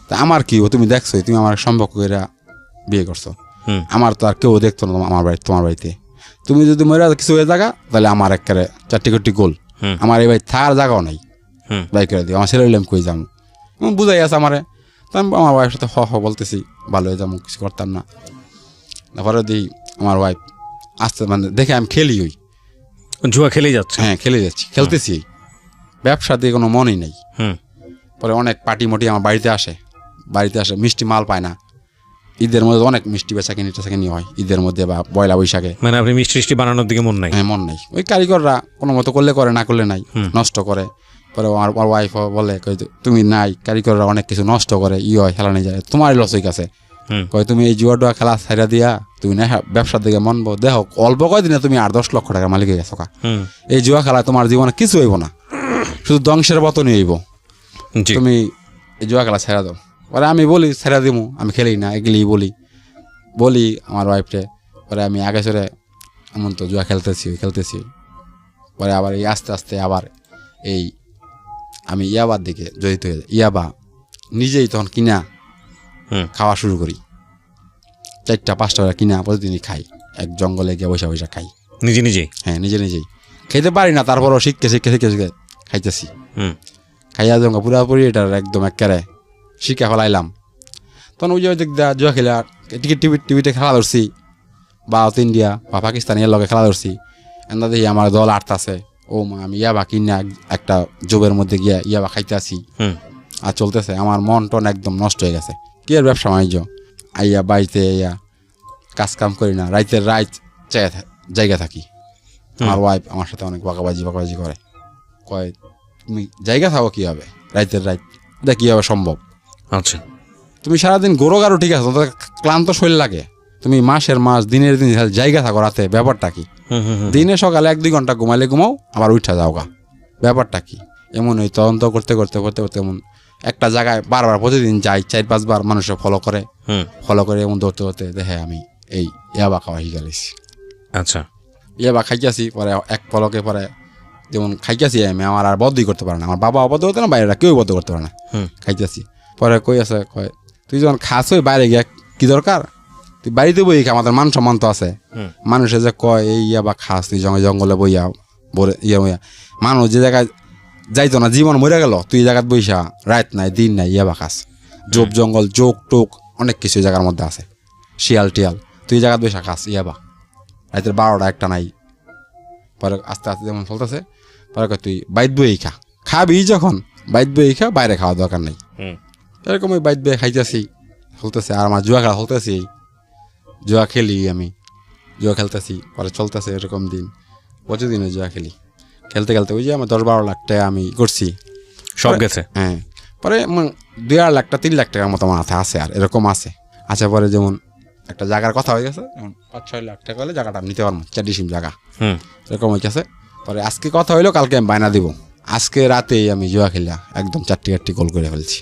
তা আমার কি, তুমি দেখছোই, তুমি আমার সম্পর্ক করে বিয়ে করছো, আমার তো আর কেউ দেখতো না তোমার বাড়িতে, তুমি যদি মরে কিছু হয়ে থাকা তাহলে আমার একেবারে 4 কোটি গোল, আমার এই বাড়ি থার জায়গাও নাই, বাই করে দিও, আমার ছেলে আমি কই যাবো, বুঝাই আছে আমারে। তো আমি আমার ওয়াইফের সাথে বলতেছি ভালো হয়ে যাবো, কিছু করতাম না। তারপরে দিই আমার ওয়াইফ আসতে মানে দেখে আমি খেলি, জুয়া খেলেই যাচ্ছে। হ্যাঁ খেলতেছি, ব্যবসা দিয়ে কোনো মনই নেই। পরে অনেক পার্টি মটি আমার বাড়িতে আসে, মিষ্টি মাল পায় না। ঈদের মধ্যে অনেক মিষ্টি বেচাকিনি হয় ঈদের মধ্যে বা পয়লা বৈশাখে। মানে আপনি মিষ্টি বানানোর দিকে মন নাই? হ্যাঁ, মন নেই। ওই কারিগররা কোনো মতো করলে করে, না করলে নাই, নষ্ট করে। পরে আমার ওয়াইফ বলে, তুমি নাই, কারিগররা অনেক কিছু নষ্ট করে, হয় খেলা নিয়ে যায়, তোমারই লস হয়ে গেছে, কয় তুমি এই জুয়া টুয়া খেলা ছাইরা দিয়া তুমি না ব্যবসার দিকে মন বো, দেখো অল্প কয়দিনে তুমি 8-10 লক্ষ টাকার মালিক হয়ে গেছো। এই জুয়া খেলা তোমার জীবনে কিছু হইব না, শুধু ধ্বংসের পতনই হইব, তুমি এই জুয়া খেলা ছেড়া দাও। পরে আমি বলি ছেড়া দিমু, আমি খেলি না, এগুলি বলি আমার ওয়াইফরে। পরে আমি আগে চলে এমন তো জুয়া খেলতেছি। পরে আবার এই আস্তে আস্তে আবার এই আমি ইয়াবার দিকে জড়িত হয়ে যাই। ইয়াবা নিজেই তখন কিনা খাওয়া শুরু করি, 4-5 টাকা কিনা প্রতিদিনই খাই, এক জঙ্গলে গিয়ে বসে খাই নিজেই। হ্যাঁ, নিজেই খেতে পারি না, তারপরও শিখে খাইতেছি। খাইয়া জঙ্গা পুরাপুরি এটার একদম একেবারে শিখে ফেলাইলাম। তখন ওই যে জুয়া খেলা টিভিতে খেলা ধরছি, বা ইন্ডিয়া বা পাকিস্তানি এর লগে খেলা ধরছি, এন্দা দেখি আমার দল আটতাছে, ও মা আমি ইয়াবা কিনা একটা জবের মধ্যে গিয়া ইয়াবা খাইতে আসি, আর চলতেছে। আমার মন টন একদম নষ্ট হয়ে গেছে। কি আর ব্যবসা বাণিজ্য, আইয়া বাড়িতে কাজ কাম করি না, রাইতের রাত জায়গা থাকি। আমার ওয়াইফ আমার সাথে অনেক বকাবাজি করে, কয় তুমি জায়গা থাকো কীভাবে রাইতের রাত, এটা কীভাবে সম্ভব? আচ্ছা, তুমি সারাদিন ঠিক আছে, ক্লান্ত শরীর লাগে, তুমি মাসের মাস দিনের দিন জায়গা থাকো রাতে, ব্যাপারটা কি? দিনে সকালে 1-2 ঘন্টা ঘুমাইলে ঘুমাও, আবার উঠা যাও গা। ব্যাপারটা কি এমন? ওই তদন্ত করতে করতে করতে করতে এমন একটা জায়গায় বারবার প্রতিদিন যাই, 4-5 বার মানুষের ফলো করে এমন ধরতে ধরতে দেখে আমি এই ইয়াবা খাওয়া শিখালিছি। আচ্ছা, ইয়াবা খাইয়াছি, পরে এক পলকে পরে যেমন খাইয়াছি আমি, আমার আর বদ্ধই করতে পারে না, আমার বাবা অবদ্ধ করতে না, বাইরেরা কেউ বদ্ধ করতে পারে না। খাইতেছি, পরে কই আছে, কয় তুই যখন খাস ওই বাইরে গিয়া কি দরকার, তুই বাড়িতে বই খা, আমাদের মান সম্মান তো আছে। মানুষে যে কয় এই ইয়াবা খাস, তুই জঙ্গলে বইয়া বলে বইয়া, মানুষ যে জায়গায় যাইতো না, জীবন মরে গেল, তুই এই জায়গায় বইসা রাত নাই দিন নাই ইয়াবা খাস। জোপ জঙ্গল জোক টোক অনেক কিছু জায়গার মধ্যে আছে, শিয়াল টিয়াল, তুই এই জায়গায় বইসা খাস ইয়াবা, রাতের 12টা 1টা নাই। পরে আস্তে আস্তে যেমন চলতেছে, পরে তুই বাইত বই খা, খাবি যখন বাইত বই খা, বাইরে খাওয়া দরকার নেই। এরকম ওই বাইত বই খাইতেছি, চলতেছে। আর আমার জুয়া খেলা চলতেছি, জুয়া খেলি আমি, জুয়া খেলতেছি, পরে চলতেছে এরকম দিন, প্রতিদিন জুয়া খেলি। খেলতে খেলতে ওই যে আমার 10-12 লাখ টাকা আমি করছি, সব গেছে। হ্যাঁ, পরে 2-2.5 লাখ 3 লাখ টাকার মতো আমার হাতে আছে, আর এরকম আছে। আচ্ছা, পরে যেমন একটা জায়গার কথা হয়ে গেছে, 5-6 লাখ টাকা হলে জায়গাটা নিতে পারবো, 4 ডিসিম জায়গা, এরকম হয়ে গেছে। পরে আজকে কথা হইলো, কালকে আমি বায়না দিব। আজকে রাতেই আমি জুয়া খেলা একদম 4টি গোল করে ফেলছি।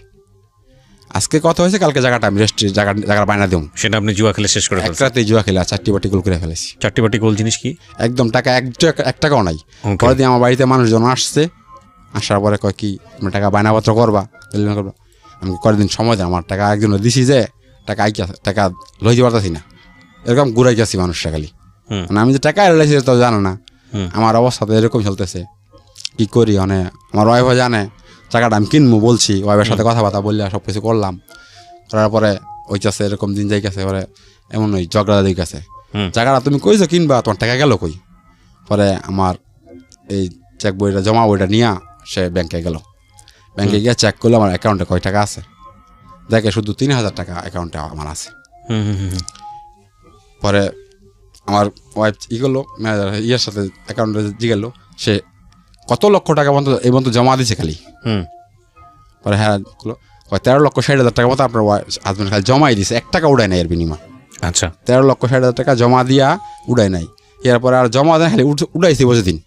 আজকে কথা হয়েছে, কালকে জায়গাটা আমি রেস্টের জায়গার বায়না দিব, সেটা আপনি জুয়া খেলে শেষ করে ফেলছেন। রাতেই জুয়া খেলা 4টি বাটি গোল করে ফেলেছি। 4টি বাটি গোল জিনিস কি? একদম টাকা 1 টাকাও নাই। পরে দিয়ে আমার বাড়িতে মানুষজন আসছে, আসার পরে কয় কি তুমি টাকা বায়নাপত্র করবা, আমি কয়েকদিন সময় দেয়, আমার টাকা একজন দিছি যে টাকা টাকা লইতে পারতেছি না, এরকম ঘুরাই যাচ্ছি মানুষটা খালি। মানে আমি যে টাকা এলাইছি তো জানো না, আমার অবস্থা তো এরকম চলতেছে। কি করি, মানে আমার ওয়াইফও জানে টাকাটা আমি কিনবো বলছি, ওয়াইফের সাথে কথাবার্তা বললে সব কিছু করলাম, করার পরে ওই চাষে এরকম দিন যাই গেছে। পরে এমন ওই ঝগড়া দিক গেছে, টাকাটা তুমি কইছো কিনবা, তোমার টাকা গেল কই? পরে আমার এই চেক বইটা জমা বইটা নিয়ে সে ব্যাংকে গেল, ব্যাংকে গিয়ে চেক করলো আমার অ্যাকাউন্টে কয় টাকা আছে, দেখে শুধু 3,000 টাকা অ্যাকাউন্টে আমার আছে। পরে আমার ওয়াইফ করলো, ম্যানেজার ইয়ের সাথে অ্যাকাউন্টে জিগেলো, সে কত লক্ষ টাকা পর্যন্ত এই পর্যন্ত জমা দিছে খালি। পরে হ্যাঁ 13,60,000 টাকা মতো আপনার হাজব্যান্ড খালি জমাই দিছে, 1 টাকা উড়ায় নাই এর বিনিময়। আচ্ছা, 13,60,000 টাকা জমা দিয়া উড়ায় নাই। এরপরে আর জমা দেয় খালি উড়াইছে বসে দিন,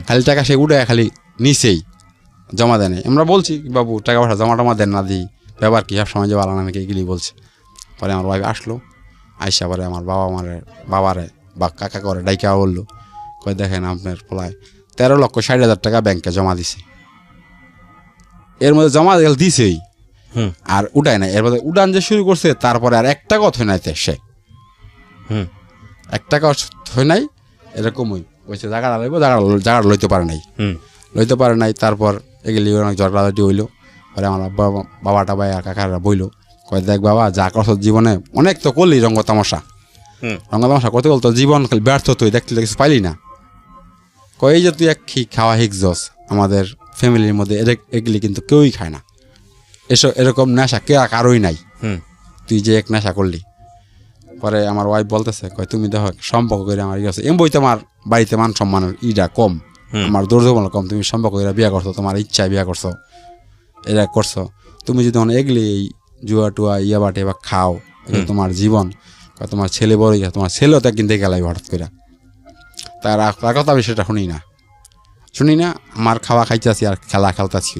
খালি টাকা সে উড়ায় খালি নিচেই, জমা দেয় নাই। আমরা বলছি বাবু টাকা পয়সা জমা টমা দেন না, দিই ব্যাপার কি, সব সময় যে ভালো না আমাকে এগুলি বলছে। পরে আমার ওয়াইফ আসলো, আইসা পরে আমার বাবারে বা কাকা করে ডাইকা বললো, কই দেখেন আপনার পোলায় 13,60,000 টাকা ব্যাংকে জমা দিছে, এর মধ্যে জমা দিছেই আর উঠায় নাই, এর মধ্যে উড়ান যে শুরু করছে, তারপরে আর 1 টাকাও থই নাই, সে 1 টাকাও থই নাই। এরকমই বলছে জায়গাটা লইব, জায়গাটা লইতে পারে নাই। তারপর এগুলি অনেক ঝগড়াঝাটি হইলো। পরে আমার বাবাটা ভাই আর কাকারা বইলো, কয় দেখ বাবা যা করছ জীবনে অনেক তো করলি রঙ্গ তামাশা করতে বলতো, জীবন খালি ব্যর্থ, তুই দেখতে কিছু পাইলি না। কই যে তুই এক খাওয়া শিখছস, আমাদের ফ্যামিলির মধ্যে এগুলি কিন্তু কেউই খায় না, এরকম নেশা কারোই নাই, তুই যে এক নেশা করলি। পরে আমার ওয়াইফ বলতেছে, কয় তুমি দেখো সম্পর্ক করে আমার ইয়ে আছে, বইতে আমার বাড়িতে মান সম্মানের ইটা কম, আমার দৌড় কম, তুমি সম্পর্ক করে বিয়া করছো, তোমার ইচ্ছায় বিয়া করছো, এটা করছো, তুমি যদি এগুলি এই জুয়া টুয়া ইয়া বাটে বা খাও, তোমার জীবন, তোমার ছেলে বড় গেছে, তোমার ছেলেও তো একদিন দেখে গেলাই হঠাৎ করে। তার কথা আমি সেটা শুনি না, আমার খাওয়া খাইতেছি আর খেলা খেলতেছি।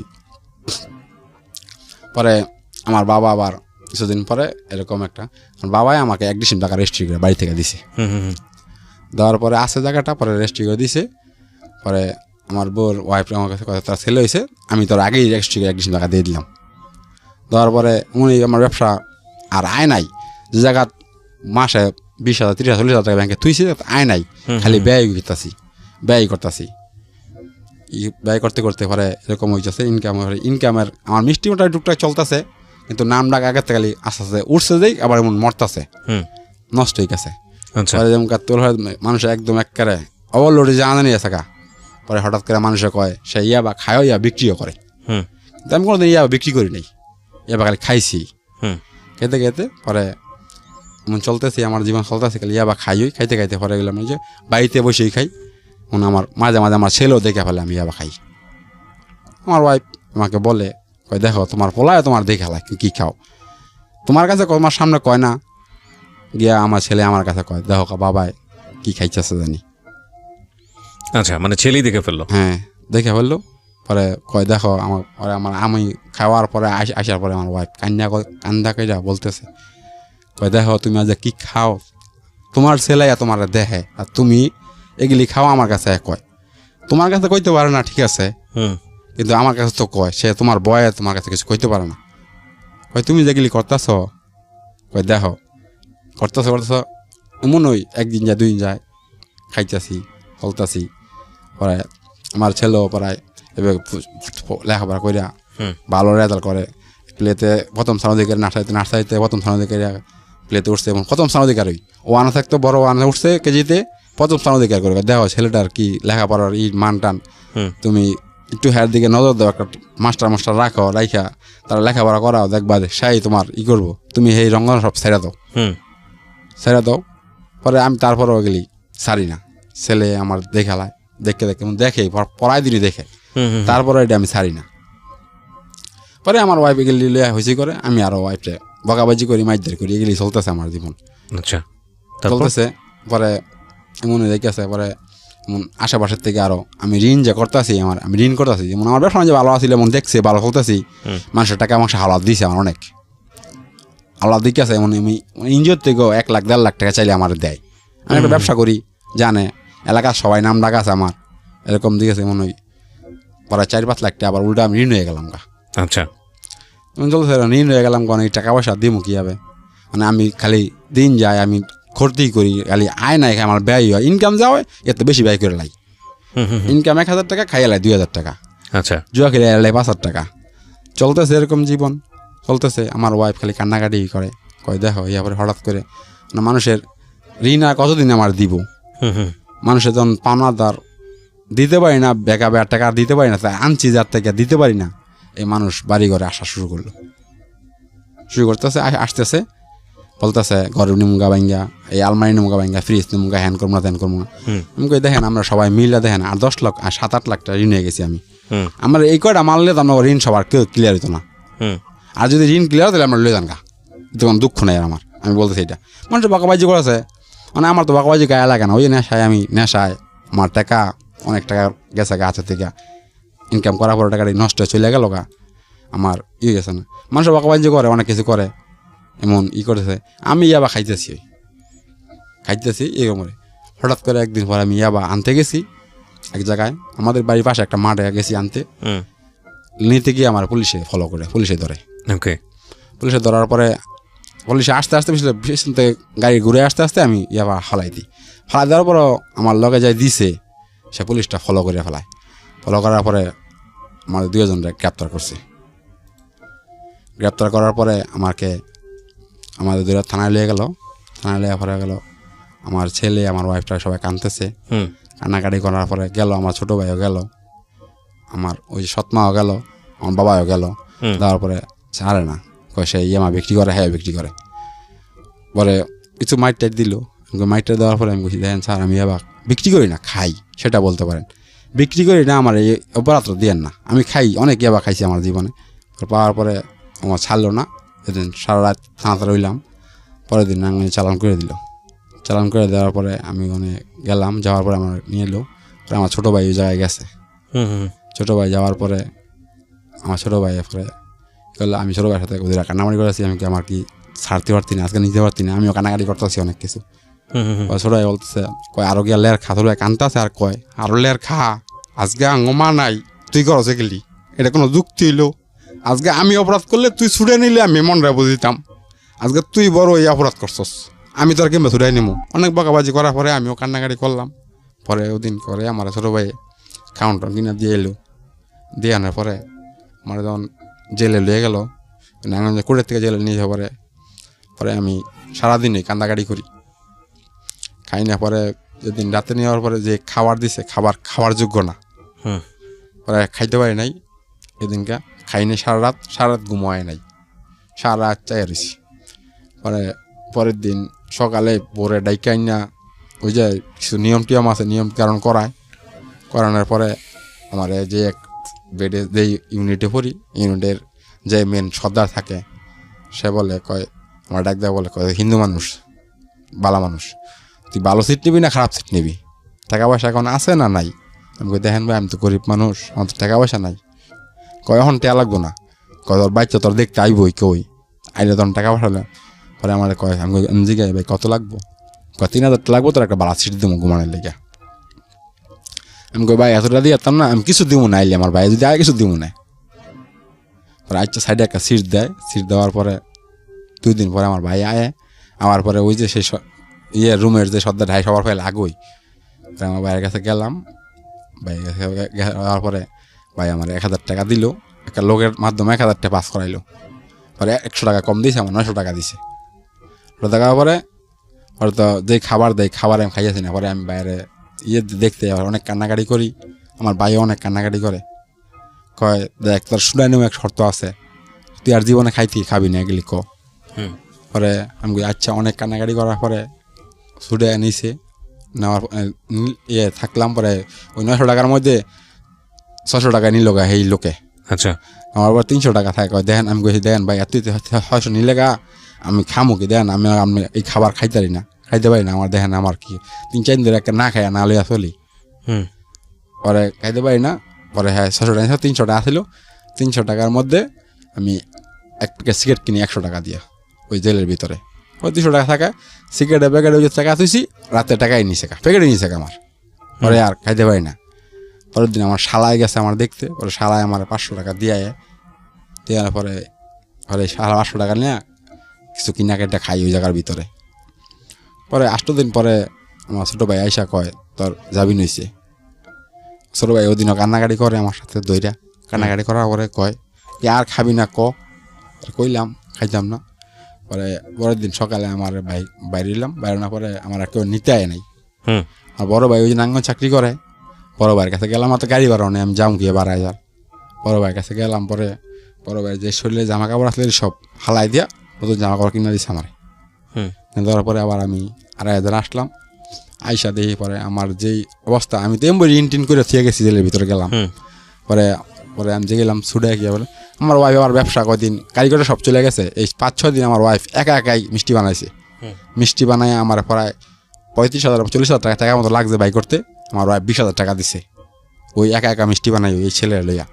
পরে আমার বাবা আবার কিছুদিন পরে এরকম একটা, বাবাই আমাকে 1 ডিসিম টাকা রেজিস্ট্রি করে বাড়ি থেকে দিছে, দেওয়ার পরে আছে জায়গাটা, পরে রেজিস্ট্রি করে দিছে। পরে আমার বোর ওয়াইফ আমার কাছে কথা, তার ছেলে হয়েছে, আমি তোর আগেই রেজিস্ট্রি করে 1 ডিসিম টাকা দিয়ে দিলাম। দেওয়ার পরে উনি আমার ব্যবসা আর আয় নাই, যে জায়গা মাসে 20,000 30,000 40,000 টাকা ব্যাংকে থুইছে, আয় নাই, খালি ব্যয় করতেছি। ব্যয় করতে করতে পরে এরকম হয়েছে, ইনকামের আমার মিষ্টি মোটা টুকটাক চলতেছে, কিন্তু নাম ডাক আগের থেকে আস্তে আস্তে উঠছে যাই, আবার এমন মরতেছে, নষ্ট হয়ে গেছে। যেমন তোর মানুষের একদম একেবারে ওভারলোডে জানা নিয়ে থাকা। পরে হঠাৎ করে মানুষে কয় সে ইয়াবা খায়ও, ইয়া বিক্রিও করে, আমি কোনোদিন ইয়াবা বিক্রি করি নাই, ইয়াবা খালি খাইছি। খেতে খেতে পরে এমন চলতেছি, আমার জীবন চলতেছে, খালি ইয়াবা খাইতে খাইতে পরে গেলাম যে বাড়িতে বসেই খাই। আমার মাঝে মাঝে আমার ছেলেও দেখে ফেলে আমি ইয়াবা খাই। আমার ওয়াইফ আমাকে বলে, কয় দেখো তোমার পোলায় তোমার দেখে ফেলা কি খাও, তোমার কাছে তোমার সামনে কয় না, গিয়া আমার ছেলে আমার কাছে কয় দেখো বাবাই কি খাইতেছে জানি, আচ্ছা, মানে ছেলেই দেখে ফেললো। হ্যাঁ, দেখে ফেললো। পরে কয় দেখো আমার আমি খাওয়ার পরে আসার পরে আমার ওয়াইফ কান্দা কইরা বলতেছে, কয় দেখো তুমি আজ কি খাও, তোমার ছেলে তোমার দেখে আর তুমি এগুলি খাও আমার কাছে কয়। তোমার কাছে কইতে পারে না ঠিক আছে, কিন্তু আমার কাছে তো কয়, সে তোমার বয়ে তোমার কাছে কিছু কইতে পারে না। কয় তুমি যেগুলি করতেছ, কয় দেখো করতেছ এমন ওই একদিন যায় 2 দিন যায় খাইতেছি চলতেছি। পরে আমার ছেলেও প্রায় এবার লেখাপড়া কইরা ভালো রেজাল্ট করে, প্লেতে প্রথম স্থানাধিকারী, নার্সারিতে প্রথম স্থানাধিকারী প্লেতে উঠছে, এবং প্রথম স্থানাধিকারী ও আনা থাকতো, বড় আনা উঠছে কেজিতে প্রথম স্থানাধিকার করে। দেখো ছেলেটার কি লেখাপড়ার মান টান, তুমি একটু হ্যার দিকে নজর দাও, একটা মাস্টার রাখো, রাইখা তারা লেখাপড়া করাও, দেখবা সেই তোমার করবো, তুমি এই রঙন সব ছেড়ে দাও। পরে আমি তারপরেও গেলি সারি না, ছেলে আমার দেখালায় দেখে পড়াই দিলি দেখে, তারপরে এটা আমি সারি না। পরে আমার ওয়াইফ এগুলি লিয়া হয়েছি করে, আমি আরো ওয়াইফে বকাবাজি করি, মাইদার করি, এগুলি চলতেছে আমার জীবন। আচ্ছা, চলতেছে। পরে এমন দেখেছে, পরে এমন আশেপাশের থেকে আরো আমি ঋণ যে করতেছি, আমি ঋণ করতেছি, যেমন আমার ব্যবসা যে ভালো আছিল, এমন দেখছে ভালো চলতেছি, মানুষের টাকা মাসে হাওলাত দিয়েছে আমার অনেক, হাওলাত দিকে এমন আমি ইঞ্জিওর থেকেও 1 লাখ 1.5 লাখ টাকা চাইলে আমার দেয়। আমি একটা ব্যবসা করি, জানে এলাকার সবাই নাম ডাক আছে আমার, এরকম দিকেছে এমন ওই পরে 4-5 লাখ টাকা আবার উল্টা আমি ঋণ হয়ে গেলাম। আচ্ছা, চলতেছে ঋণ হয়ে গেলাম, কারণ এই টাকা পয়সা দিব কি হবে, মানে আমি খালি দিন যায়, আমি খরচই করি, খালি আয় নাই, আমার ব্যয় হয়, ইনকাম যাওয়া এত বেশি ব্যয় করে লাই। ইনকাম 1,000 টাকা, খাইয়ে লাই 2,000 টাকা, আচ্ছা, জুয়া খেলে লাই 5,000 টাকা। চলতেছে এরকম জীবন চলতেছে। আমার ওয়াইফ খালি কান্নাকাটি করে, কয় দেখো পরে হঠাৎ করে মানুষের ঋণ আর কতদিন আমার দিব, মানুষের যখন পাওনাদার দিতে পারি না, বেকা টাকা দিতে পারি না, তাই আনছি যার থেকে দিতে পারি না, এই মানুষ বাড়ি ঘরে আসা শুরু করতেছে, আসতেছে বলতেছে ঘরের নিমুঙ্গা ভাঙ্গা, এই আলমারি নিমুঙ্গা ভাঙ্গা, ফ্রিজ নিমুঙ্গা, হ্যান করবো না ত্যান করবো না। আমি কই দেখেন আমরা সবাই মিলে দেখেন আর 10 লাখ আর 7-8 লাখ টাকা ঋণ হয়ে গেছি আমি, আমার এই কয়টা মারলে তো আমার ঋণ সবার কেউ ক্লিয়ার হতো না। আর যদি ঋণ ক্লিয়ার তাহলে আমরা লয়ে যান গা, তখন দুঃখ নেই আমার, আমি বলতেছি এটা। মানুষ বাকাবাজি করেছে, মানে আমার তো বাকাবাজি গায়ে লাগে না, ওই নেশায় আমার টাকা অনেক টাকা গেছে গা হাতের থেকে, ইনকাম করার পরে টাকাটি নষ্ট চলে গেল গা, আমার গেছে না। মানুষ বাকাবাজি করে, অনেক কিছু করে, এমন করেছে। আমি ইয়াবা খাইতেছি এরকম করে। হঠাৎ করে একদিন পরে আমি ইয়াবা আনতে গেছি এক জায়গায়, আমাদের বাড়ির পাশে একটা মাঠে গেছি আনতে, নিতে গিয়ে আমার পুলিশে ফলো করে, পুলিশে ধরে। পুলিশে ধরার পরে পুলিশে আস্তে পিছন থেকে গাড়ি ঘুরে আসতে আমি ইয়াবা ফালাই দেওয়ার পরও আমার লগে যাই দিছে, সে পুলিশটা ফলো করার পরে আমার 2 জনকে গ্রেপ্তার করছে। গ্রেপ্তার করার পরে আমাদের 2 থানায় লিয়ে গেল। আমার ছেলে, আমার ওয়াইফটা সবাই কাঁদতেছে, কান্নাকাটি করার পরে গেল, আমার ছোট ভাইও গেল, আমার ওই সৎমাও গেল, আমার বাবাও গেল। দেওয়ার পরে ছাড়ে না, সে ইয়ামা বিক্রি করে। পরে কিছু মাইট দিল, মাইটটা দেওয়ার পরে আমি বলছি দেখেন স্যার, আমি ইয়াবা বিক্রি করি না, খাই, সেটা বলতে পারেন। বিক্রি করি না, আমার এই অপরাধ দিয়েন না, আমি খাই, অনেক ইয়াবা খাইছি আমার জীবনে। পাওয়ার পরে আমার ছাড়লো না, সেদিন সারা রাত থানাতে রইলাম। পরের দিন আমি চালান করে দেওয়ার পরে আমি ওখানে গেলাম, যাওয়ার পরে আমার নিয়ে এলো। আমার ছোটো ভাই ওই জায়গায় গেছে, ছোটো ভাই যাওয়ার পরে আমার ছোটো ভাই পরে আমি ছোটো ভাইয়ের সাথে ওদের কান্নাকাটি করেছি, আমি কি আমার কি ছাড়তে পারতি না, আজকে নিতে পারতি না, আমিও কান্নাকাটি করতেছি অনেক কিছু। ছোটো ভাই বলতেছে, কয় আরো গিয়া লেয়ার খা, ছোটো ভাই কানতেছে আর কয় আরো লেয়ার খা, আজকে আঙ্গমা নাই, তুই করছে গেলি, এটা কোনো যুক্তি হইলো? আজকে আমি অপরাধ করলে তুই ছুটে নিলে আমি মনটা বুঝিতাম, আজকে তুই বড় এই অপরাধ করছস, আমি তোর কেমন ছুটাই নিমু। অনেক বকাবাজি করার পরে আমিও কান্নাকাটি করলাম। পরে ওদিন করে আমার ছোটো ভাই কাউন্টার কিনা দিয়ে এলো, দিয়ে আনার পরে আমার যখন জেলে লিয়ে গেল, কোর্টের থেকে জেলে নিয়ে যাওয়ার পরে আমি সারাদিনই কান্দাকাটি করি, খাই না। পরে যেদিন রাতে নেওয়ার পরে যে খাবার দিছে, খাবার যোগ্য না, পরে খাইতে পারি নাই এদিনকা, খাইনি সারা রাত ঘুমায় নাই, সারা রাত চাই রয়েছি। পরের দিন সকালে ভোরে ডাইকাই না, ওই যে কিছু নিয়ম আছে, নিয়ম কারণ করানোর পরে আমার যে এক বেডে যে ইউনিটে পড়ি, ইউনিটের যে মেন সর্দার থাকে, সে বলে কয়, আমার ডাক দেওয়া বলে কয়, হিন্দু মানুষ, ভালো মানুষ, তুই ভালো সিট নিবি না খারাপ সিট নিবি? টাকা পয়সা এখন আছে না নাই? আমি কই দেখেন ভাই আমি তো গরিব মানুষ, আমার তো টাকা পয়সা নাই। কয় এখন টেয়া লাগবো না, কয় তোর বাচ্চা তোর দেখতে আইবই কই, আইলে তখন টাকা পয়সা পরে আমার কয় আমি জিগাই ভাই কত লাগবো? কয় 3,000 লাগবো, তোর একটা বালা সিট দেবো ঘুমানোর লেগে। আমি কই ভাই এতটা দিয়ে যেতাম না, আমি কিছু দিব না, আইলে আমার ভাই যদি আগে কিছু দিব না। পরে আচ্ছা সাইডে একটা সিট দেয়, সিট দেওয়ার পরে 2 দিন পরে আমার ভাই আয়, আমার পরে ওই যে সেই রুমের যে সর্দার ঢাই সবার ফেলে আগই, আমার ভাইয়ের কাছে গেলাম, ভাইয়ের কাছে যাওয়ার পরে ভাই আমার 1,000 টাকা দিল, একটা লোকের মাধ্যমে 1,000 টাকা পাস করাইলো। পরে 100 টাকা কম দিয়েছে, আমার 900 টাকা দিছে। ওটা দেখার পরে ওরা তো যেই খাবার দেয়, খাবার আমি খাইয়াছি না। পরে আমি বাইরে দেখতে আবার অনেক কান্নাকাটি করি, আমার ভাইও অনেক কান্নাকাটি করে, কয় দেখ তোর শুনাই নেও এক শর্ত আছে, তুই আর জীবনে খাবি না এগুলি ক। পরে আমি আচ্ছা, অনেক কান্নাকাটি করার পরে ছুটে নিছে নেওয়ার থাকলাম। পরে ওই 900 টাকার মধ্যে 600 টাকা নিল গা এই লোকে। আচ্ছা, আমার আবার 300 টাকা থাকে। দেখেন আমি কইছি দেখেন ভাই তুই 600 নিলে গা, আমি খামো কি? দেখেন আমি এই খাবার খাইতে পারি না, আমার দেখেন আমার কি 3-4 দিন ধরে একটা না খাই না লইয়া চলি। পরে খাইতে পারি না। পরে হ্যাঁ 600 টাকা 300 টাকা আসলো, 300 টাকার মধ্যে আমি এক প্যাকেট সিগারেট কিনি 100 টাকা দিয়া ওই জেলের ভিতরে। ওই 200 টাকা থাকে, সিগারেটের প্যাকেটে ওই টাকা তুইছি, রাতে টাকাই নিছে প্যাকেটে নিছে আমার। পরে আর খাইতে পারি না। পরের দিন আমার শালায় গেছে আমার দেখতে, পরে শালায় আমার 500 টাকা দেওয়ার পরে শালা 500 টাকা নিয়ে কিছু কিনাকাটা খাই ওই জায়গার ভিতরে। পরে 8 দিন পরে আমার ছোটো ভাই আইসা কয় তোর যাবি নইছে। ছোটো ভাই ওই দিনও কান্নাকাটি করে আমার সাথে দইরা, কান্নাকাটি করার পরে কয় কি আর খাবি না ক? কইলাম খাইতাম না। পরে পরের দিন সকালে আমার ভাই বাইরে এলাম, বাইরে পরে আমার আর কেউ নিতে আয় নাই। আর বড় ভাই ওই যে নাঙ্গন চাকরি করে, বড় ভাইয়ের কাছে গেলাম, আমার তো গাড়ি ভাড়া নেই, আমি যাম গিয়ে 12,000। বড় ভাইয়ের কাছে গেলাম, পরে বড় ভাই যে শরীরে জামা কাপড় আসলে সব হালাই দিয়া নতুন জামা কাপড় কিনে দিচ্ছে আমার। দেওয়ার পরে আবার আমি 2,500 আসলাম, আইসা দেখি পরে আমার যেই অবস্থা, আমি তো এমবই রিনটিন করে থিয়ে গেছি জেলের ভিতরে গেলাম। পরে পরে আমি যে গেলাম ছুটে গিয়ে বলে আমার ওয়াইফ আমার ব্যবসা কদিন কারিগরে সব চলে গেছে, এই 5-6 দিন আমার ওয়াইফ একাই মিষ্টি বানাইছে। মিষ্টি বানায় আমার প্রায় 35,000-40,000 টাকা মতো লাগছে বাই করতে, আমার ওয়াইফ 20,000 টাকা দিছে ওই একা মিষ্টি বানাই এই ছেলে লইয়া।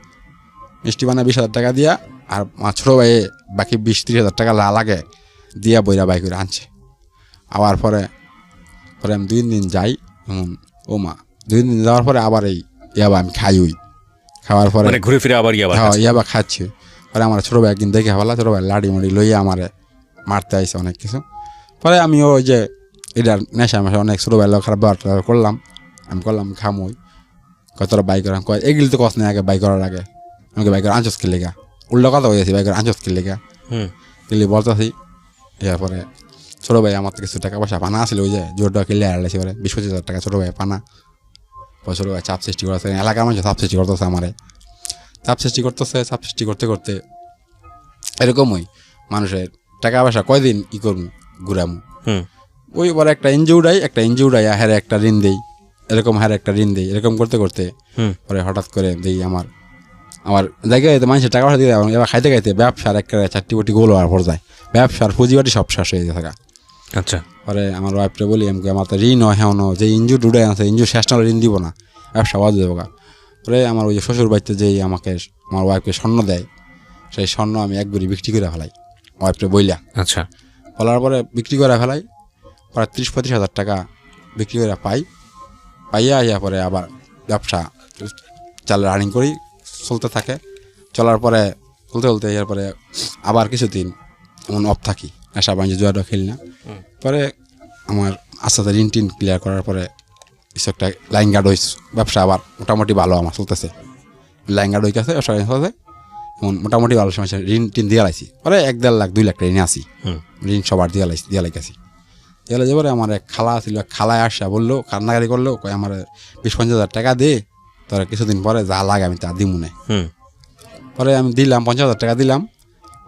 মিষ্টি বানায় 20,000 টাকা দিয়া, আর আমার ছোটো ভাই বাকি 20-30,000 টাকা লাগে দিয়া বইরা বাই করে আনছে। আবার পরে আমি 2 দিন যাই, ও মা 2 দিন যাওয়ার পরে আবার এই ইয়াবা আমি খাই, ওই খাওয়ার পরে ঘুরে ফিরে আবার ইয়াবা খাচ্ছি। পরে আমার ছোটো ভাই একদিন দেখে ভালো, ছোটো ভাই লাড়ি মাড়ি লইয়া আমারে মারতে আইসে অনেক কিছু। পরে আমি ওই যে এটার নেশা অনেক ছোটো ভাই লোক খারাপ ব্যবহার করলাম, আমি খামোই। তোরা বাই করাম কয় এগুলি তো কষ্ট নেই, আগে বাই করার আগে আমাকে বাই করে আঞ্চস খেলে গা, উল্টো কথা হয়েছি বাই করে আঞ্চস খেলে গা এগুলি বলতেছি। এরপরে ছোটো ভাই আমার তো কিছু টাকা পয়সা পানা আসলে ওই যে জোরটা খেলে হারাইছি, পরে 20-25,000 টাকা ছোটো ভাই পানা। পরে ছোটো ভাই চাপ সৃষ্টি করতেছে, এলাকার মানুষ চাপ সৃষ্টি করতেছে আমারে, চাপ সৃষ্টি করতে এরকমই মানুষের টাকা পয়সা কয়দিন ই করবো ঘুরামু। ওই পরে একটা এনজিও উড়াই হ্যাঁ একটা ঋণ দেই, এরকম হ্যাঁ একটা ঋণ দেই, এরকম করতে পরে হঠাৎ করে দেই আমার জায়গায় মানুষের টাকা পয়সা দিয়ে এবার খাইতে ব্যবসার একটা 4টি গোল হওয়ার পর যায়, ব্যবসার পুঁজিবাটি সব শেষ হয়ে থাকা। আচ্ছা, পরে আমার ওয়াইফটা বলি আমাকে আমার তো ঋণ হয় হ্যাঁ যে ইঞ্জু ডুডাই আছে, ইঞ্জু শেষ না ঋণ দিব না, ব্যবসা বাদ দেবো গা। পরে আমার ওই যে শ্বশুর বাড়িতে যেই আমাকে আমার ওয়াইফকে স্বর্ণ দেয়, সেই স্বর্ণ আমি একবারই বিক্রি করে ফেলাই ওয়াইফটা বইলা। আচ্ছা, বলার পরে বিক্রি করে ফেলাই, প্রায় 30-35,000 টাকা বিক্রি করে পাইয়া পরে আবার ব্যবসা চাল রানিং করি, চলতে থাকে। চলার পরে চলতে এরপরে আবার কিছুদিন এমন অফ থাকি, নেশা বাণিজ্য জুয়াটা খেলি না। পরে আমার আস্তে আস্তে ঋণ টিন ক্লিয়ার করার পরে কিছু একটা লাইন গার্ড হয়েছে, ব্যবসা আবার মোটামুটি ভালো আমার চলতেছে, লাইন গার্ড হয়ে গেছে ব্যবসা চলতেছে এমন মোটামুটি ভালো সময় ঋণ টিন দিয়ে লাইছি। পরে 1-1.5 লাখ 2 লাখ টাকা ঋণে আসি, ঋণ সবার দিয়ে লাইছি। যে পরে আমার এক খালা ছিল, খালায় আসা বললো, কান্নাকারি করলো, কয় আমার 20-25,000 টাকা দে, তোরা কিছুদিন পরে যা লাগে আমি তা দিমু না। পরে আমি দিলাম 50,000 টাকা দিলাম।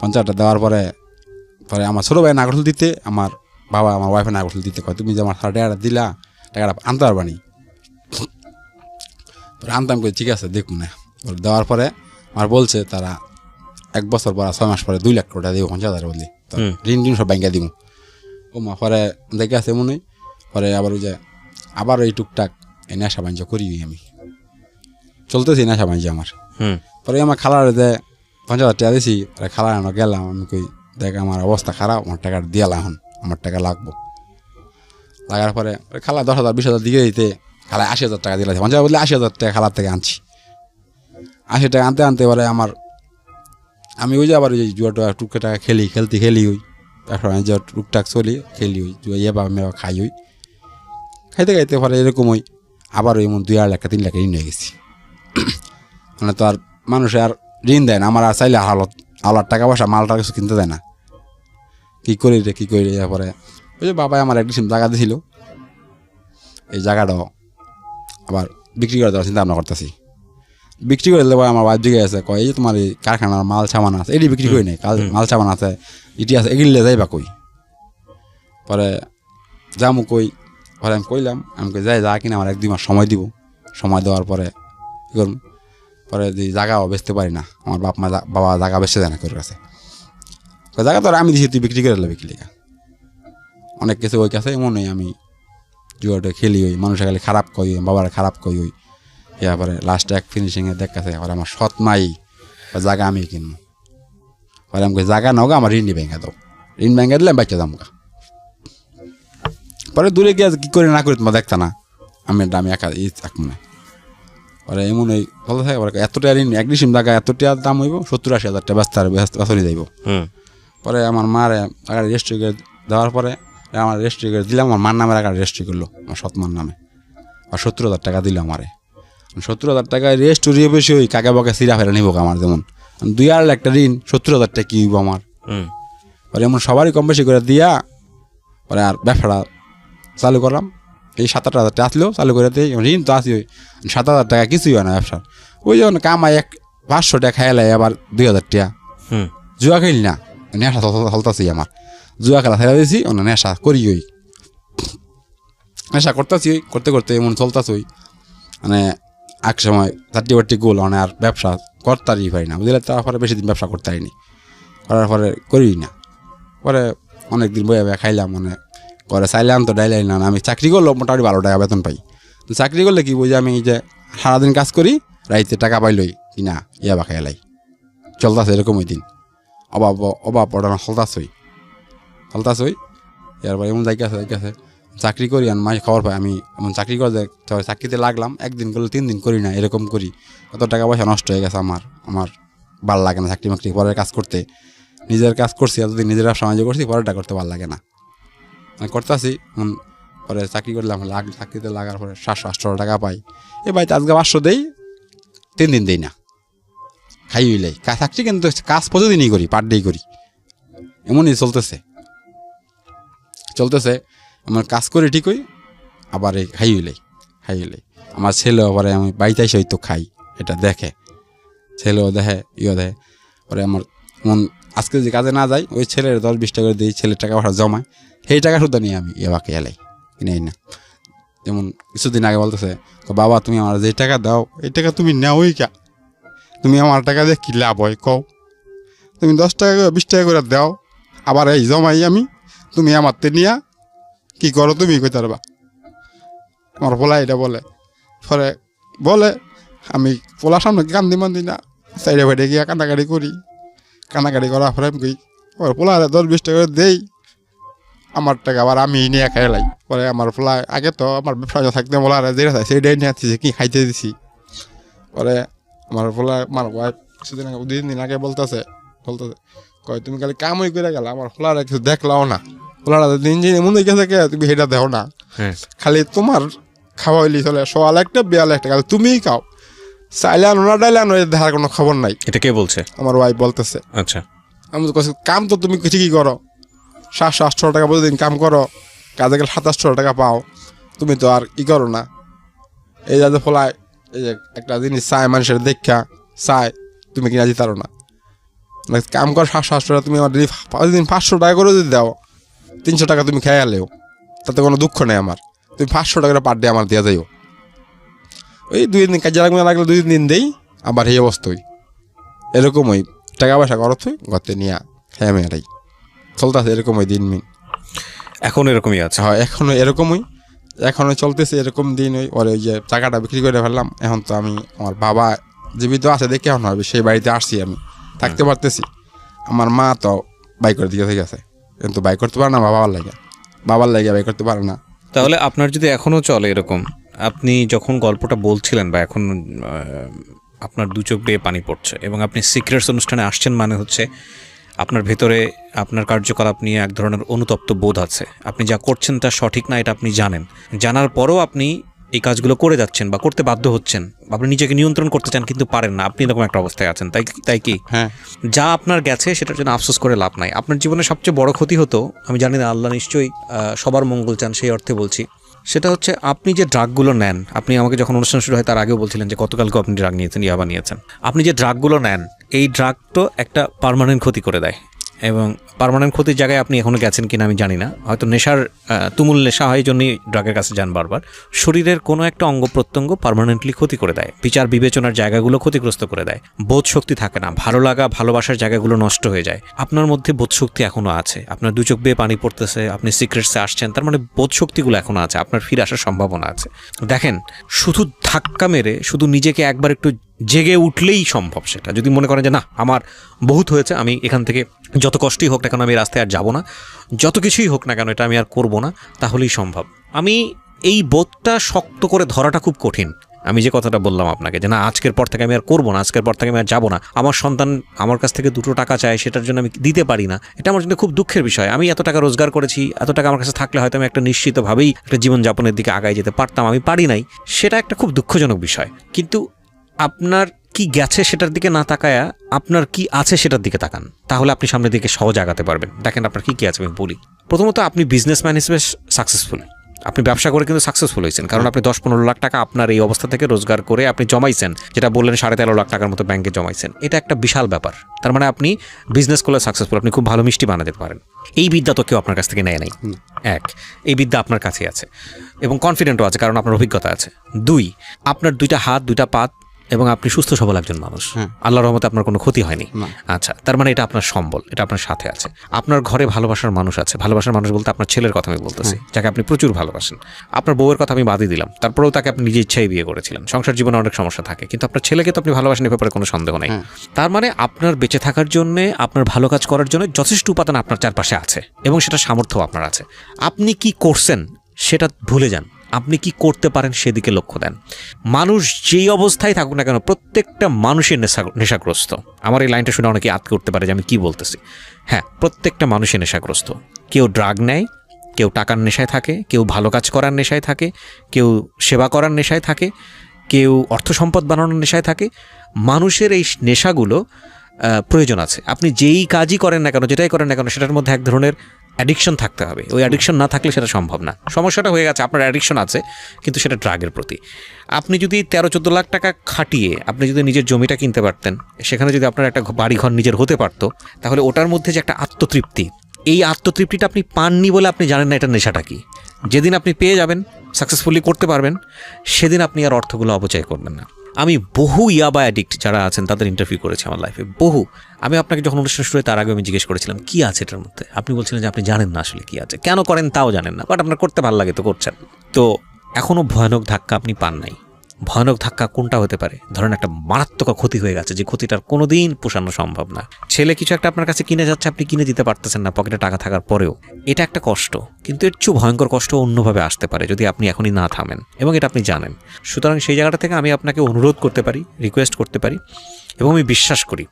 50,000 দেওয়ার পরে আমার ছোটো ভাই নাগরফুল দিতে, আমার বাবা আমার ওয়াইফে নাগরফুল দিতে কয় তুমি যে আমার 1,000 টাকা দিলা, টাকাটা আনতে পারবানি? পরে আনতাম কই ঠিক আছে দেখুন না। দেওয়ার পরে আমার বলছে তারা 1 বছর পর 6 মাস পরে 2 লাখ টাকা দিব, 50,000 বললি ঋণ সব ব্যাংকে দিব। ও মা পরে দেখে আছে মনে, পরে আবার ওই যে আবার ওই টুকটাক এই নেশা বাণিজ্য করি আমি, চলতেছি নেশা বাণিজ্য আমার। হুম পরে আমার খালার যে 50,000 টাকা দিয়েছি, খালার আমরা গেলাম, আমি কই দেখ আমার অবস্থা খারাপ, আমার টাকা দিয়ে এখন আমার টাকা লাগবো। লাগার পরে খালা 10,000 20,000 দিকে দিতে খালায় 80,000 টাকা দিলে, 50,000 বললে 80,000 টাকা খালার থেকে আনছি। 80 টাকা আনতে আনতে পরে আমার আমি ওই যে আবার ওই জুয়াটা টুকটা টাকা খেলি ওই ব্যবসা টুকটাক চলি খেলি ওই জুয়া এবার মেবা খাই ওই খাইতে খাইতে পরে এরকম ওই আবার ওই 2 লাখ 3 লাখ ঋণ হয়ে গেছি। মানে তো আর মানুষে আর ঋণ দেয় না, আমার আর চাইলে আলার টাকা পয়সা মালটা কিছু কিনতে দেয় না। কী করি পরে ওই যে বাবাই আমার একদিন জায়গা দিয়েছিল, এই জায়গাটাও আবার বিক্রি করে দেওয়ার চিন্তা ভাবনা করতেছি। বিক্রি করে দিলে আমার বাদ দিকে আছে, কয় এই যে তোমার এই কারখানার মাল সামান আছে এটি বিক্রি করি নাই, মাল সামান আছে ইটি আছে এগুলি যাইবা কই। পরে যামু কই, পরে আমি কইলাম আমি কই যাই যা কিনা আমার 1-2 মাস সময় দিব, সময় দেওয়ার পরে কী করুন। পরে যে জায়গাও বেচতে পারি না, আমার বাবা জায়গা বেচতে যায় না তোর কাছে, জায়গা তো আর আমি দিছি তুই বিক্রি করে দিলে বিক্রি অনেক কিছু ওই কাছে এমন নেই। আমি জুয়াটা খেলি ওই মানুষের খালি খারাপ কই, বাবার খারাপ কই ওই পরে লাস্টে এক ফিনিশিংয়ে দেখাছে পরে আমার সৎ মাই জায়গা আমি কিনবো। পরে আমাকে জায়গা নাও আমার ঋণ ভেঙে দাও, ঋণ ভেঙে দিলে আমি বাচ্চা যাবো। পরে দূরে গিয়ে কী করে না করি তোমার দেখতা না, আমি একা এক মনে পরে এমন ওই বলতে থাকে এত টাকা ঋণ এক ডিসিম জায়গা এত টাকা দাম হইব 70-80 টাকা ব্যস্ত যাইব। পরে আমার মার আগার রেজিস্ট্রি করে দেওয়ার পরে আমার রেজিস্ট্রি করে দিলাম, আমার মার নামের আগার রেজিস্ট্রি করলো আমার সৎ মার নামে, আর 70,000 টাকা দিল আমারে। 70,000 টাকায় রেজিস্ট্রি বেশি ওই কাকে বাকে সিরা ফেলে নিব আমার, যেমন 2 একটা ঋণ 70,000 টাকা কী হইব আমার। পরে এমন সবারই কম বেশি করে দিয়া পরে আর ব্যবসাটা চালু করলাম। এই 7-8 হাজার টাকা আসলেও চালু করে দিই, ঋণ তো আসি ওই 7,000 টাকা কিছুই হয় না ব্যবসার। ওই যখন কামাই 500 টাকা খাইলে আবার 2,000 টাকা জুয়া খেলি না, নেশা চলতেছি আমার, জুয়া খেলা ছেড়ে দিয়েছি, নেশা করি ওই নেশা করতেছি ওই করতে করতে এমন চলতেছি ওই মানে এক সময় 30-40 গোল মানে আর ব্যবসা করতারই পারি না বুঝলে। তারপরে বেশি দিন ব্যবসা করতে পারিনি, করার পরে করি না। পরে অনেকদিন বয়ে খাইলাম, মানে করে চাইলাম তো ডাইলাই না। আমি চাকরি করলেও মোটামুটি 12 টাকা বেতন পাই। তো চাকরি করলে কি বুঝি আমি এই যে সারাদিন কাজ করি, রাইতে টাকা পাইলই কিনা বা খাইলাই চলতেছে এরকম ওই দিন অভাব পড়ানো হলতাছই। এরপর এমন জায়গা চাকরি করি আর মাঝে খবর পাই আমি এমন চাকরি করে চাকরিতে লাগলাম, একদিন করলে 3 দিন করি না, এরকম করি। কত টাকা পয়সা নষ্ট হয়ে গেছে আমার ভালো লাগে না চাকরি মাকরি পরের কাজ করতে। নিজের কাজ করছি এতদিন, নিজের ব্যবসা বাণিজ্য করছি, পরেরটা করতে ভালো লাগে না, করতেছি। পরে চাকরি করলাম, চাকরিতে লাগার পরে 700-800 টাকা পাই। এ বাড়িতে আজকে 500 দেই, 3 দিন দেই না, খাই হইলাই। চাকরি কিন্তু কাজ প্রতিদিনই করি, পার ডেই করি, এমনই চলতেছে। আমার কাজ করি ঠিকই, আবার এই খাই হইলাই। আমার ছেলেও পরে আমি বাড়িতে এসে হয়তো খাই, এটা দেখে, ছেলেও দেখে দেখে। পরে আমার আজকে যে কাজে না যাই, ওই ছেলের 10-20 টাকা করে দিই, ছেলের টাকা পয়সা জমায়, সেই টাকা শুধু নিয়ে আমি বাকি এলাই কিনে না। যেমন কিছুদিন আগে বলতেছে, বাবা তুমি আমার যে টাকা দাও এই টাকা তুমি নেওই কা, তুমি আমার টাকা দিয়ে কী লাভ হয় কও, তুমি 10 টাকা 20 টাকা করে দাও, আবার এই জমাই আমি, তুমি আমার তে নিয়া কী করো তুমি কইতে পারবা। আমার পোলা এটা বলে আমি পোলার সামনে কান্দি মান্দি না, সাইডে ফাইডে গিয়া কান্নাকাটি করার পরে আমি কই পোলা 10-20 টাকা করে দেই, আমার টাকা আবার আমি নিয়ে খাইলাই। পরে আমার পোলা আগে তো আমার ব্যবসা থাকতে বলা যেটা চাই সেইটাই নিয়ে আসছে, কি খাইতে দিছি। পরে আমার পোলা আমার ওয়াইফ কিছুদিন আগে 2 দিন আগে বলতেছে কয় তুমি খালি কামই করে গেলা, আমার পোলারা কিছু দেখলাও না, পোলারা দিন যে এমন গেছে কে তুমি সেটা দেখো না, খালি তোমার খাওয়া হইলি চলে, সোয়াল একটা বিয়াল একটা, খালি তুমিই খাও, চাইলে আনো না ডাইলে আনো, দেখার কোনো খবর নাই। এটা কে বলছে? আমার ওয়াইফ বলতেছে। আচ্ছা, আমি তো কাম তো তুমি ঠিকই করো, 700-800 টাকা প্রতিদিন কাম করো, কাজে গেলে 2700 টাকা পাও, তুমি তো আর ই করো না। এই যে ফলায় এই যে একটা জিনিস চায় মানুষের দেখা চায়, তুমি কিনা দিতে পারো না, কাম কর 700-800 টাকা, তুমি আমার প্রতিদিন 500 টাকা করে যদি দাও, 300 টাকা তুমি খেয়ে গেলেও তাতে কোনো দুঃখ নেই আমার, তুমি 500 টাকা পার ডে আমার দেওয়া যাইও। ওই 2 দিন কাজে লাগলে 2 দিন দেই, আবার এই অবস্থায় এরকমই টাকা পয়সা খরচ হই, ঘরতে নিয়ে খেয়ে মেয়েরাই চলতেছে এরকমই দিন মিন। এখন এরকমই আছে? হয় এখনো এরকমই। এখনো চলতেছে এরকম দিন। ওই যে টাকাটা বিক্রি করে ফেললাম, এখন তো আমি আমার বাবা জীবিত আছে দেখে এখন হবে সেই বাড়িতে আসছি, আমি থাকতে পারতেছি। আমার মা তো বাইক করে দিকে থেকে আছে, কিন্তু বাইক করতে পারে না বাবার লাগে বাইক করতে পারে না। তাহলে আপনার যদি এখনও চলে এরকম, আপনি যখন গল্পটা বলছিলেন বা এখন আপনার দু চোখ বেয়ে পানি পড়ছে এবং আপনি সিক্রেটস অনুষ্ঠানে আসছেন, মানে হচ্ছে আপনার ভেতরে আপনার কার্যকলাপ নিয়ে এক ধরনের অনুতপ্ত বোধ আছে। আপনি যা করছেন তা সঠিক না, এটা আপনি জানেন। জানার পরেও আপনি এই কাজগুলো করে যাচ্ছেন বা করতে বাধ্য হচ্ছেন। আপনি নিজেকে নিয়ন্ত্রণ করতে চান কিন্তু পারেন না, আপনি এরকম একটা অবস্থায় আছেন। তাই কি? হ্যাঁ। যা আপনার গেছে সেটার জন্য আফসোস করে লাভ নাই। আপনার জীবনে সবচেয়ে বড় ক্ষতি হতো, আমি জানি না, আল্লাহ নিশ্চয়ই সবার মঙ্গল চান সেই অর্থে বলছি, সেটা হচ্ছে আপনি যে ড্রাগগুলো নেন। আপনি আমাকে যখন অনুষ্ঠান শুরু হয় তার আগেও বলছিলেন যে গতকালকেও আপনি ড্রাগ নিয়েছেন, ইয়াবা নিয়েছেন। আপনি যে ড্রাগগুলো নেন, এই ড্রাগ তো একটা পার্মানেন্ট ক্ষতি করে দেয়, এবং পার্মানেন্ট ক্ষতির জায়গায় আপনি এখনও গেছেন কিনা আমি জানি না। হয়তো নেশার তুমুল নেশা হয়, জন্যই ড্রাগের কাছে যান বারবার। শরীরের কোনো একটা অঙ্গ প্রত্যঙ্গ পার্মানেন্টলি ক্ষতি করে দেয়, বিচার বিবেচনার জায়গাগুলো ক্ষতিগ্রস্ত করে দেয়, বোধ শক্তি থাকে না, ভালো লাগা ভালোবাসার জায়গাগুলো নষ্ট হয়ে যায়। আপনার মধ্যে বোধ শক্তি এখনও আছে, আপনার দু চোখ বেয়ে পানি পড়তেছে, আপনি সিক্রেটসে আসছেন, তার মানে বোধ শক্তিগুলো এখনও আছে, আপনার ফিরে আসার সম্ভাবনা আছে। দেখেন, শুধু ধাক্কা মেরে শুধু নিজেকে একবার একটু জেগে উঠলেই সম্ভব সেটা। যদি মনে করেন যে না, আমার বহুত হয়েছে, আমি এখান থেকে যত কষ্টই হোক না কেন আমি রাস্তায় আর যাব না, যত কিছুই হোক না কেন এটা আমি আর করব না, তাহলেই সম্ভব। আমি এই বোধটা শক্ত করে ধরাটা খুব কঠিন। আমি যে কথাটা বললাম আপনাকে যে না, আজকের পর থেকে আমি আর করবো না, আজকের পর থেকে আমি আর যাবো না, আমার সন্তান আমার কাছ থেকে 2 টাকা চায়, সেটার জন্য আমি দিতে পারি না, এটা আমার জন্য খুব দুঃখের বিষয়। আমি এত টাকা রোজগার করেছি, এত টাকা আমার কাছে থাকলে হয়তো আমি একটা নিশ্চিতভাবেই একটা জীবনযাপনের দিকে আগায় যেতে পারতাম, আমি পারি নাই, সেটা একটা খুব দুঃখজনক বিষয়। কিন্তু আপনার কি গেছে সেটার দিকে না তাকায়া আপনার কি আছে সেটার দিকে তাকান, তাহলে আপনি সামনের দিকে সহজ আগাতে পারবেন। দেখেন আপনার কি আছে আমি বলি। প্রথমত, আপনি বিজনেসম্যান হিসেবে সাকসেসফুল, আপনি ব্যবসা করে কিন্তু সাকসেসফুল হয়েছেন, কারণ আপনি 10-15 লাখ টাকা আপনার এই অবস্থা থেকে রোজগার করে আপনি জমাইছেন, যেটা বললেন 13.5 লাখ টাকার মতো ব্যাংকে জমাইছেন। এটা একটা বিশাল ব্যাপার। তার মানে আপনি বিজনেস করলে সাকসেসফুল, আপনি খুব ভালো মিষ্টি বানাতে পারেন। এই বিদ্যা তো কেউ আপনার কাছ থেকে নেয় নাই। এই বিদ্যা আপনার কাছে আছে এবং কনফিডেন্টও আছে, কারণ আপনার অভিজ্ঞতা আছে। 2, আপনার 2টা হাত 2টা পা এবং আপনি সুস্থ সবল একজন মানুষ, আল্লাহর রহমতে আপনার কোনো ক্ষতি হয়নি। আচ্ছা, তার মানে এটা আপনার সম্বল, এটা আপনার সাথে আছে। আপনার ঘরে ভালোবাসার মানুষ আছে, ভালোবাসার মানুষ বলতে আপনার ছেলের কথা আমি বলতেছি, যাকে আপনি প্রচুর ভালোবাসেন। আপনার বউয়ের কথা আমি বাদই দিলাম, তারপরেও তাকে আপনি নিজে ইচ্ছাই বিয়ে করেছিলেন। সংসার জীবনে অনেক সমস্যা থাকে, কিন্তু আপনার ছেলেকে তো আপনি ভালোবাসেন, এ ব্যাপারে কোনো সন্দেহ নেই। তার মানে আপনার বেঁচে থাকার জন্য, আপনার ভালো কাজ করার জন্য যথেষ্ট উপাদান আপনার চারপাশে আছে এবং সেটা সামর্থ্য আপনার আছে। আপনি কি করছেন সেটা ভুলে যান, আপনি কি করতে পারেন সেদিকে লক্ষ্য দেন। মানুষ যেই অবস্থায় থাকুক না কেন, প্রত্যেকটা মানুষের নেশাগ্রস্ত। আমার এই লাইনটা শুনে অনেকে আটকে উঠতে পারে যে আমি কি বলতেছি। হ্যাঁ, প্রত্যেকটা মানুষের নেশাগ্রস্ত। কেউ ড্রাগ নেয়, কেউ টাকার নেশায় থাকে, কেউ ভালো কাজ করার নেশায় থাকে, কেউ সেবা করার নেশায় থাকে, কেউ অর্থ সম্পদ বানানোর নেশায় থাকে। মানুষের এই নেশাগুলো প্রয়োজন আছে। আপনি যেই কাজই করেন না কেন, যেটাই করেন না কেন, সেটার মধ্যে এক ধরনের অ্যাডিকশন থাকতে হবে। ওই অ্যাডিকশন না থাকলে সেটা সম্ভব না। সমস্যাটা হয়ে গেছে, আপনার অ্যাডিকশন আছে কিন্তু সেটা ড্রাগের প্রতি। আপনি যদি 13-14 লাখ টাকা খাটিয়ে আপনি যদি নিজের জমিটা কিনতে পারতেন, সেখানে যদি আপনার একটা বাড়িঘর নিজের হতে পারতো, তাহলে ওটার মধ্যে যে একটা আত্মতৃপ্তি, এই আত্মতৃপ্তিটা আপনি পাননি বলে আপনি জানেন না এটা নেশাটা কি। যেদিন আপনি পেয়ে যাবেন, সাকসেসফুলি করতে পারবেন, সেদিন আপনি আর অর্থগুলো অপচয় করবেন না। আমি বহু ইয়াবা অ্যাডিক্ট যারা আছেন তাদের ইন্টারভিউ করেছি আমার লাইফে, বহু। আমি আপনাকে যখন অনুষ্ঠান শুরু হয় তার আগে আমি জিজ্ঞেস করেছিলাম কী আছে এটার মধ্যে, আপনি বলছিলেন যে আপনি জানেন না আসলে কী আছে, কেন করেন তাও জানেন না, বাট আপনার করতে ভালো লাগে তো করছেন। তো এখনও ভয়ানক ধাক্কা আপনি পান নাই। ভয়ানক ধাক্কা কোনটা হতে পারে? ধরেন একটা মারাত্মক ক্ষতি হয়ে গেছে, যে ক্ষতিটার কোনো দিন পোষানো সম্ভব না। ছেলে কিছু একটা আপনার কাছে কিনে যাচ্ছে, আপনি কিনে দিতে পারতেছেন না পকেটে টাকা থাকার পরেও। এটা একটা কষ্ট, কিন্তু এর চেয়ে ভয়ঙ্কর কষ্ট অন্যভাবে আসতে পারে যদি আপনি এখনই না থামেন, এবং এটা আপনি জানেন। সুতরাং সেই জায়গাটা থেকে আমি আপনাকে অনুরোধ করতে পারি, রিকোয়েস্ট করতে পারি, এবং আমি বিশ্বাস করি,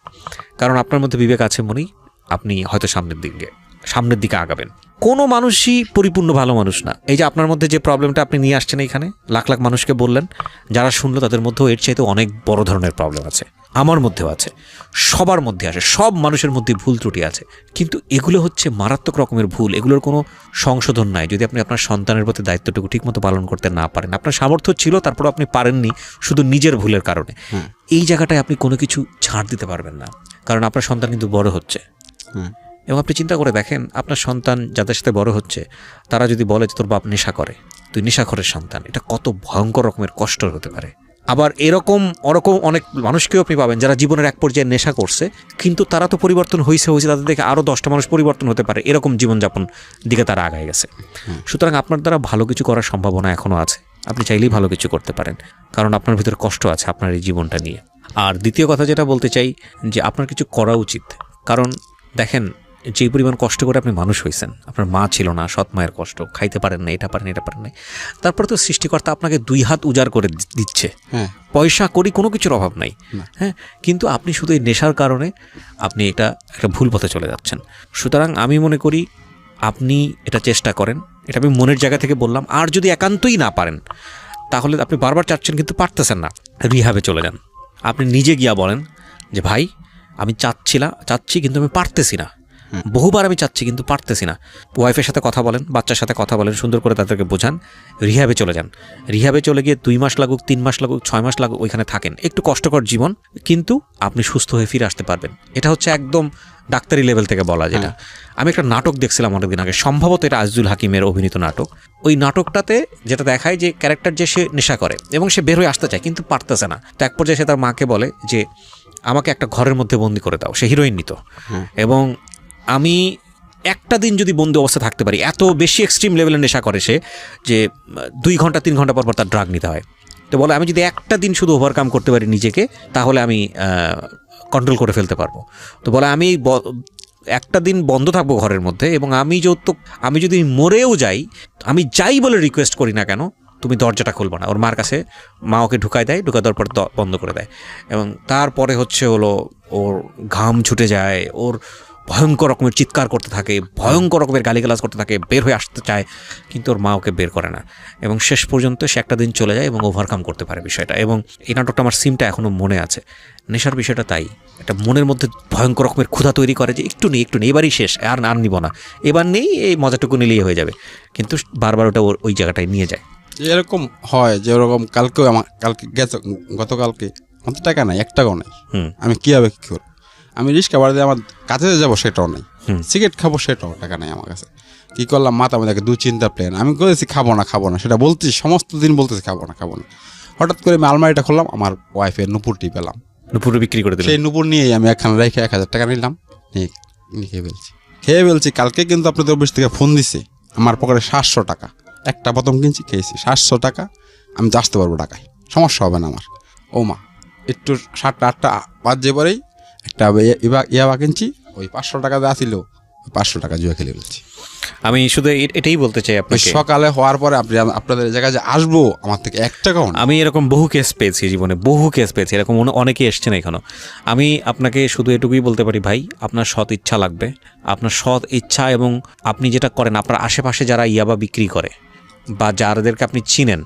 কারণ আপনার মধ্যে বিবেক আছে মনেই আপনি হয়তো সামনের দিকে আগাবেন। কোনো মানুষই পরিপূর্ণ ভালো মানুষ না। এই যে আপনার মধ্যে যে প্রবলেমটা আপনি নিয়ে আসছেন এইখানে, লাখ লাখ মানুষকে বললেন, যারা শুনলো তাদের মধ্যেও এর চাইতে অনেক বড় ধরনের প্রবলেম আছে, আমার মধ্যেও আছে, সবার মধ্যে আছে, সব মানুষের মধ্যে ভুল ত্রুটি আছে। কিন্তু এগুলো হচ্ছে মারাত্মক রকমের ভুল, এগুলোর কোনো সংশোধন নাই যদি আপনি আপনার সন্তানের প্রতি দায়িত্বটুকু ঠিকমতো পালন করতে না পারেন। আপনার সামর্থ্য ছিল, তারপর আপনি পারেননি শুধু নিজের ভুলের কারণে। এই জায়গাটায় আপনি কোনো কিছু ছাড় দিতে পারবেন না, কারণ আপনার সন্তান কিন্তু বড় হচ্ছে। এবং আপনি চিন্তা করে দেখেন, আপনার সন্তান যাদের সাথে বড় হচ্ছে, তারা যদি বলে যে তোর বাপ নেশা করে, তুই নেশাখোরের সন্তান, এটা কত ভয়ঙ্কর রকমের কষ্ট হতে পারে। আবার এরকম ওরকম অনেক মানুষকেও আপনি পাবেন যারা জীবনের এক পর্যায়ে নেশা করছে, কিন্তু তারা তো পরিবর্তন হয়েছে, তাদের দেখে আরও 10টা মানুষ পরিবর্তন হতে পারে, এরকম জীবনযাপন দিকে তারা আগায় গেছে। সুতরাং আপনার দ্বারা ভালো কিছু করার সম্ভাবনা এখনও আছে, আপনি চাইলেই ভালো কিছু করতে পারেন, কারণ আপনার ভিতরে কষ্ট আছে আপনার এই জীবনটা নিয়ে। আর দ্বিতীয় কথা যেটা বলতে চাই, যে আপনার কিছু করা উচিত, কারণ দেখেন যে পরিমাণ কষ্ট করে আপনি মানুষ হয়েছেন, আপনার মা ছিল না, সৎ মায়ের কষ্ট, খাইতে পারেন না, এটা পারেন এটা পারেন না, তারপরে তো সৃষ্টিকর্তা আপনাকে 2 হাত উজাড় করে দিচ্ছে, পয়সা করি কোনো কিছুর অভাব নাই, হ্যাঁ, কিন্তু আপনি শুধু এই নেশার কারণে আপনি এটা একটা ভুল পথে চলে যাচ্ছেন। সুতরাং আমি মনে করি আপনি এটা চেষ্টা করেন, এটা আমি মনের জায়গা থেকে বললাম। আর যদি একান্তই না পারেন, তাহলে আপনি বারবার চাচ্ছেন কিন্তু পারতেছেন না, রিহাবে চলে যান। আপনি নিজে গিয়া বলেন যে ভাই আমি চাচ্ছি কিন্তু আমি পারতেছি না, বহুবার আমি চাচ্ছি কিন্তু পারতেছি না। ওয়াইফের সাথে কথা বলেন, বাচ্চার সাথে কথা বলেন, সুন্দর করে তাদেরকে বোঝান, রিহাবে চলে যান। রিহাবে চলে গিয়ে 2 মাস লাগুক, 3 মাস লাগুক, 6 মাস লাগুক, ওইখানে থাকেন। একটু কষ্টকর জীবন, কিন্তু আপনি সুস্থ হয়ে ফিরে আসতে পারবেন। এটা হচ্ছে একদম ডাক্তারি লেভেল থেকে বলা যেটা। আমি একটা নাটক দেখছিলাম অনেকদিন আগে, সম্ভবত এটা আজিজুল হাকিমের অভিনীত নাটক। ওই নাটকটাতে যেটা দেখায় যে ক্যারেক্টার যে সে নেশা করে এবং সে বের হয়ে আসতে চায় কিন্তু পারতেছে না। তো এক পর্যায়ে সে তার মাকে বলে যে আমাকে একটা ঘরের মধ্যে বন্দি করে দাও। সে হিরোইন নিত এবং আমি একটা দিন যদি বন্দি অবস্থা থাকতে পারি, এত বেশি এক্সট্রিম লেভেলের নেশা করে সে যে 2 ঘন্টা 3 ঘন্টা পর তার ড্রাগ নিতে হয়। তো বলে আমি যদি একটা দিন শুধু ওভারকাম করতে পারি নিজেকে, তাহলে আমি কন্ট্রোল করে ফেলতে পারবো। তো বলে আমি একটা দিন বন্ধ থাকবো ঘরের মধ্যে, এবং আমি যদি মরেও যাই, আমি যাই বলে রিকোয়েস্ট করি না কেন, তুমি দরজাটা খুলবো না। ওর মার কাছে মা ওকে ঢুকায় দেয়, ঢুকায় দেওয়ার পর বন্ধ করে দেয়। এবং তারপরে হলো ওর ঘাম ছুটে যায়, ওর ভয়ঙ্কর রকমের চিৎকার করতে থাকে, ভয়ঙ্কর রকমের গালিগালাজ করতে থাকে, বের হয়ে আসতে চায়, কিন্তু ওর মা ওকে বের করে না। এবং শেষ পর্যন্ত সে একটা দিন চলে যায় এবং ওভারকাম করতে পারে বিষয়টা। এবং এই নাটকটা আমার সিনটা এখনও মনে আছে। নেশার বিষয়টা তাই, একটা মনের মধ্যে ভয়ঙ্কর রকমের ক্ষুধা তৈরি করে যে একটু নেই এবারই শেষ, আর নিব না, এবার নেই, এই মজাটুকু নিলেই হয়ে যাবে, কিন্তু বারবার ওটা ওই জায়গাটায় নিয়ে যায়। এরকম হয় যে ওরকম কালকেও গতকালকে আমার তো টাকা নাই, 1 টাকাও নাই, আমি কীভাবে কী করবো? আমি রিক্সা ভাড়া আমার কাছে যাবো সেটাও নাই, সিগারেট খাবো সেটাও টাকা নাই আমার কাছে। কী করলাম, মাথা আমাদেরকে দুশ্চিন্তা প্ল্যান, আমি করেছি খাবো না সেটা বলতেছি, সমস্ত দিন বলতেছি খাবো না। হঠাৎ করে আমি আলমারিটা খুললাম, আমার ওয়াইফের নুপুরটি পেলাম, নুপুর বিক্রি করে দিলাম। সেই নুপুর নিয়েই আমি একখানে রেখে 1000 টাকা নিলাম, খেয়ে ফেলছি। কালকে কিন্তু আপনাদের অফিস থেকে ফোন দিছে, আমার পকেটে 700 টাকা, একটা বোতল কিনছি, খেয়েছি 700 টাকা, আমি তো আসতে পারবো টাকায়, সমস্যা হবে না আমার। ও মা, একটু 7টা 8টা বাজে পরেই একটা ইয়াবা কিনছি, ওই 500 টাকা যা ছিল 500 টাকা জুয়া খেলে ফেলছি। আমি শুধু এটাই বলতে চাই আপনাকে, সকালে হওয়ার পরে আপনাদের জায়গায় যে আসবো, আমার থেকে 1 টাকাও না। আমি এরকম বহু কেস পেয়েছি জীবনে, এরকম অনেকে এসছেন এখানেও। আমি আপনাকে শুধু এটুকুই বলতে পারি, ভাই আপনার সৎ ইচ্ছা লাগবে, আপনার সৎ ইচ্ছা, এবং আপনি যেটা করেন, আপনার আশেপাশে যারা ইয়াবা বিক্রি করে বা যাদেরকে আপনি চিনেন,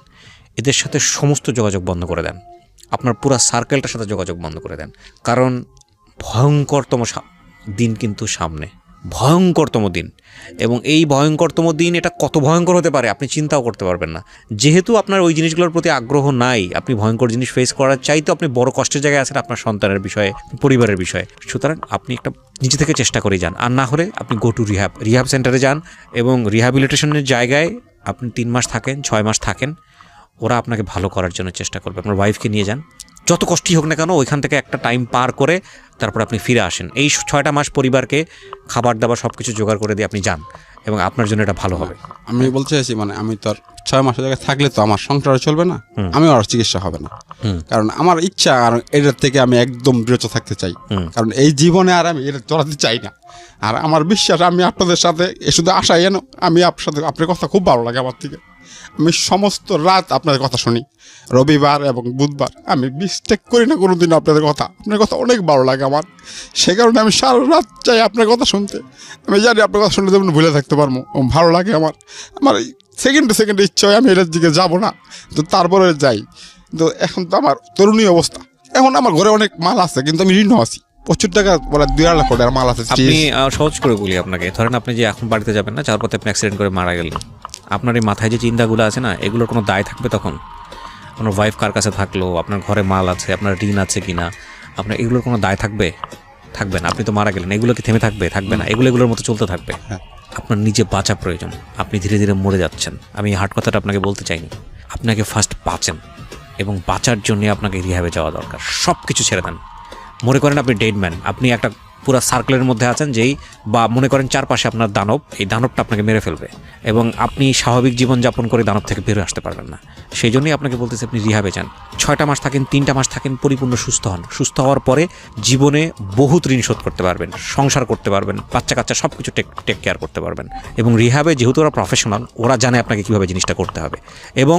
এদের সাথে সমস্ত যোগাযোগ বন্ধ করে দেন, আপনার পুরো সার্কেলটার সাথে যোগাযোগ বন্ধ করে দেন। কারণ ভয়ঙ্করতম দিন কিন্তু সামনে, ভয়ঙ্করতম দিন। এবং এই ভয়ঙ্করতম দিন, এটা কত ভয়ঙ্কর হতে পারে আপনি চিন্তাও করতে পারবেন না। যেহেতু আপনার ওই জিনিসগুলোর প্রতি আগ্রহ নাই, আপনি ভয়ঙ্কর জিনিস ফেস করার চাইতে আপনি বড় কষ্টের জায়গায় আছেন আপনার সন্তানের বিষয়ে, পরিবারের বিষয়ে। সুতরাং আপনি একটা নিজে থেকে চেষ্টা করে যান, আর না হলে আপনি গো টু রিহাব সেন্টারে যান, এবং রিহ্যাবিলিটেশনের জায়গায় আপনি 3 মাস থাকেন, 6 মাস থাকেন, ওরা আপনাকে ভালো করার জন্য চেষ্টা করবে। আপনার ওয়াইফকে নিয়ে যান, যত কষ্টই হোক না কেন, ওইখান থেকে একটা টাইম পার করে তারপর আপনি ফিরে আসেন। এই 6টা মাস পরিবারকে খাবার দাবার সব কিছু জোগাড় করে দিয়ে আপনি যান, এবং আপনার জন্য এটা ভালো হবে। আমি বলতে চাইছি, মানে আমি তো আর 6 মাসের জায়গায় থাকলে তো আমার সংসার চলবে না, আমি আর চিকিৎসা হবে না। কারণ আমার ইচ্ছা, আর এটার থেকে আমি একদম বিরত থাকতে চাই, কারণ এই জীবনে আর আমি এটা চলাতে চাই না। আর আমার বিশ্বাস, আমি আপনাদের সাথে শুধু আশা যেন আমি আপনার কথা খুব ভালো লাগে আমার থেকে। আমি সমস্ত রাত আপনাদের কথা শুনি, রবিবার এবং বুধবার, আমি মিস্টেক করি না কোনোদিন আপনার কথা অনেক ভালো লাগে আমার। সে কারণে আমি সারা রাত চাই আপনার কথা শুনতে। আমি জানি আপনার কথা শুনলে যেমন ভুলে থাকতে পারবো, ভালো লাগে আমার। সেকেন্ডে ইচ্ছা হয় আমি এটার দিকে যাবো না, তো তারপরে যাই। তো এখন তো আমার তরুণী অবস্থা, এখন আমার ঘরে অনেক মাল আছে, কিন্তু আমি ঋণ আছি, প্রচুর টাকা, বলে 2.5 লাখ টাকার মাল আছে। আপনি সহজ করে বলি আপনাকে, ধরেন আপনি যে এখন বাড়িতে যাবেন না, যার পথে আপনি অ্যাক্সিডেন্ট করে মারা গেলেন, আপনার এই মাথায় যে চিন্তাগুলো আছে না, এগুলোর কোনো দায় থাকবে তখন? আপনার ওয়াইফ কার কাছে থাকলো, আপনার ঘরে মাল আছে, আপনার ঋণ আছে কিনা, আপনার এগুলোর কোনো দায় থাকবে না? আপনি তো মারা গেলেন, এগুলো কি থেমে থাকবে না? এগুলোর মতো চলতে থাকবে। আপনার নিজে বাঁচা প্রয়োজন, আপনি ধীরে ধীরে মরে যাচ্ছেন। আমি এই হার্ড কথাটা আপনাকে বলতে চাইনি, আপনাকে ফার্স্ট বাঁচেন, এবং বাঁচার জন্য আপনাকে রিহ্যাবে যাওয়া দরকার। সব কিছু ছেড়ে দেন। মনে করেন আপনি ডেড ম্যান, আপনি একটা পুরো সার্কেলের মধ্যে আছেন, যেই বা মনে করেন চারপাশে আপনার দানব, এই দানবটা আপনাকে মেরে ফেলবে এবং আপনি স্বাভাবিক জীবনযাপন করে দানব থেকে বেরোয় আসতে পারবেন না। সেই জন্যই আপনাকে বলতেছি আপনি রিহ্যাবে যান। 6টা মাস থাকেন, 3টা মাস থাকেন, পরিপূর্ণ সুস্থ হন। সুস্থ হওয়ার পরে জীবনে বহুত ঋণ শোধ করতে পারবেন, সংসার করতে পারবেন, বাচ্চা কাচ্চা সব কিছু টেক কেয়ার করতে পারবেন। এবং রিহ্যাবে যেহেতু ওরা প্রফেশনাল, ওরা জানে আপনাকে কীভাবে জিনিসটা করতে হবে। এবং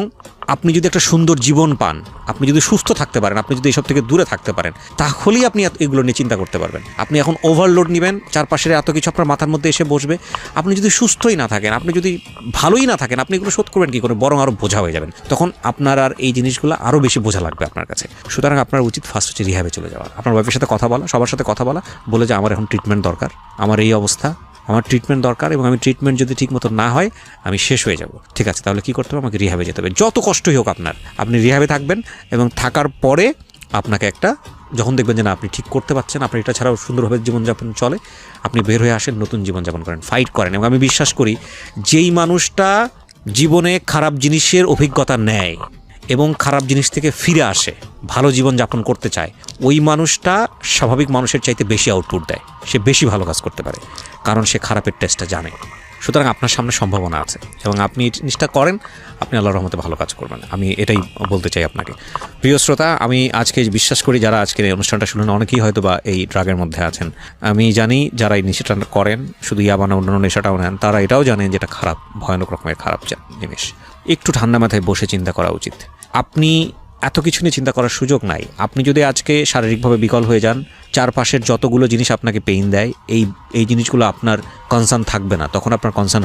আপনি যদি একটা সুন্দর জীবন পান, আপনি যদি সুস্থ থাকতে পারেন, আপনি যদি এসব থেকে দূরে থাকতে পারেন, তাহলেই আপনি এগুলো নিয়ে চিন্তা করতে পারবেন। আপনি এখন ওভারলোড নেবেন, চারপাশের এত কিছু আপনার মাথার মধ্যে এসে বসবে। আপনি যদি সুস্থই না থাকেন, আপনি যদি ভালোই না থাকেন, আপনি এগুলো শোধ করবেন কী করে? বরং আরও বোঝা হয়ে যাবেন। তখন আপনার আর এই জিনিসগুলো আরও বেশি বোঝা লাগবে আপনার কাছে। সুতরাং আপনার উচিত ফার্স্ট হচ্ছে রিহ্যাবে চলে যাওয়া। আপনার ওয়াইফের সাথে কথা বলা, সবার সাথে কথা বলা, বলে যে আমার এখন ট্রিটমেন্ট দরকার, আমার এই অবস্থা, আমার ট্রিটমেন্ট দরকার, এবং আমি ট্রিটমেন্ট যদি ঠিক মতো না হয় আমি শেষ হয়ে যাব। ঠিক আছে, তাহলে কী করতে হবে? আমাকে রিহ্যাবে যেতে হবে। যত কষ্টই হোক আপনার, আপনি রিহ্যাবে থাকবেন এবং থাকার পরে আপনাকে একটা, যখন দেখবেন যে না আপনি ঠিক করতে পারছেন, আপনার এটা ছাড়াও সুন্দরভাবে জীবনযাপন চলে, আপনি বের হয়ে আসেন, নতুন জীবনযাপন করেন, ফাইট করেন। এবং আমি বিশ্বাস করি যেই মানুষটা জীবনে খারাপ জিনিসের অভিজ্ঞতা নেয় এবং খারাপ জিনিস থেকে ফিরে আসে, ভালো জীবনযাপন করতে চায়, ওই মানুষটা স্বাভাবিক মানুষের চাইতে বেশি আউটপুট দেয়, সে বেশি ভালো কাজ করতে পারে, কারণ সে খারাপের টেস্টটা জানে। সুতরাং আপনার সামনে সম্ভাবনা আছে এবং আপনি এই জিনিসটা করেন, আপনি আল্লাহর রহমতে ভালো কাজ করবেন। আমি এটাই বলতে চাই আপনাকে। প্রিয় শ্রোতা, আমি আজকে বিশ্বাস করি যারা আজকের এই অনুষ্ঠানটা শুনেন অনেকেই হয়তো বা এই ড্রাগের মধ্যে আছেন। আমি জানি যারা এই নেশাটা করেন, শুধু ইয়াবা না অন্যান্য নেশাটাও নেন, তারা এটাও জানেন যেটা খারাপ, ভয়ানক রকমের খারাপ জিনিস। একটু ঠান্ডা মাথায় বসে চিন্তা করা উচিত। আপনি এত কিছু নিয়ে চিন্তা করার সুযোগ নাই। আপনি যদি আজকে শারীরিকভাবে বিকল হয়ে যান, চারপাশের যতগুলো জিনিস আপনাকে পেইন দেয়, এই জিনিসগুলো আপনার কনসার্ন থাকবে না, তখন আপনার কনসার্ন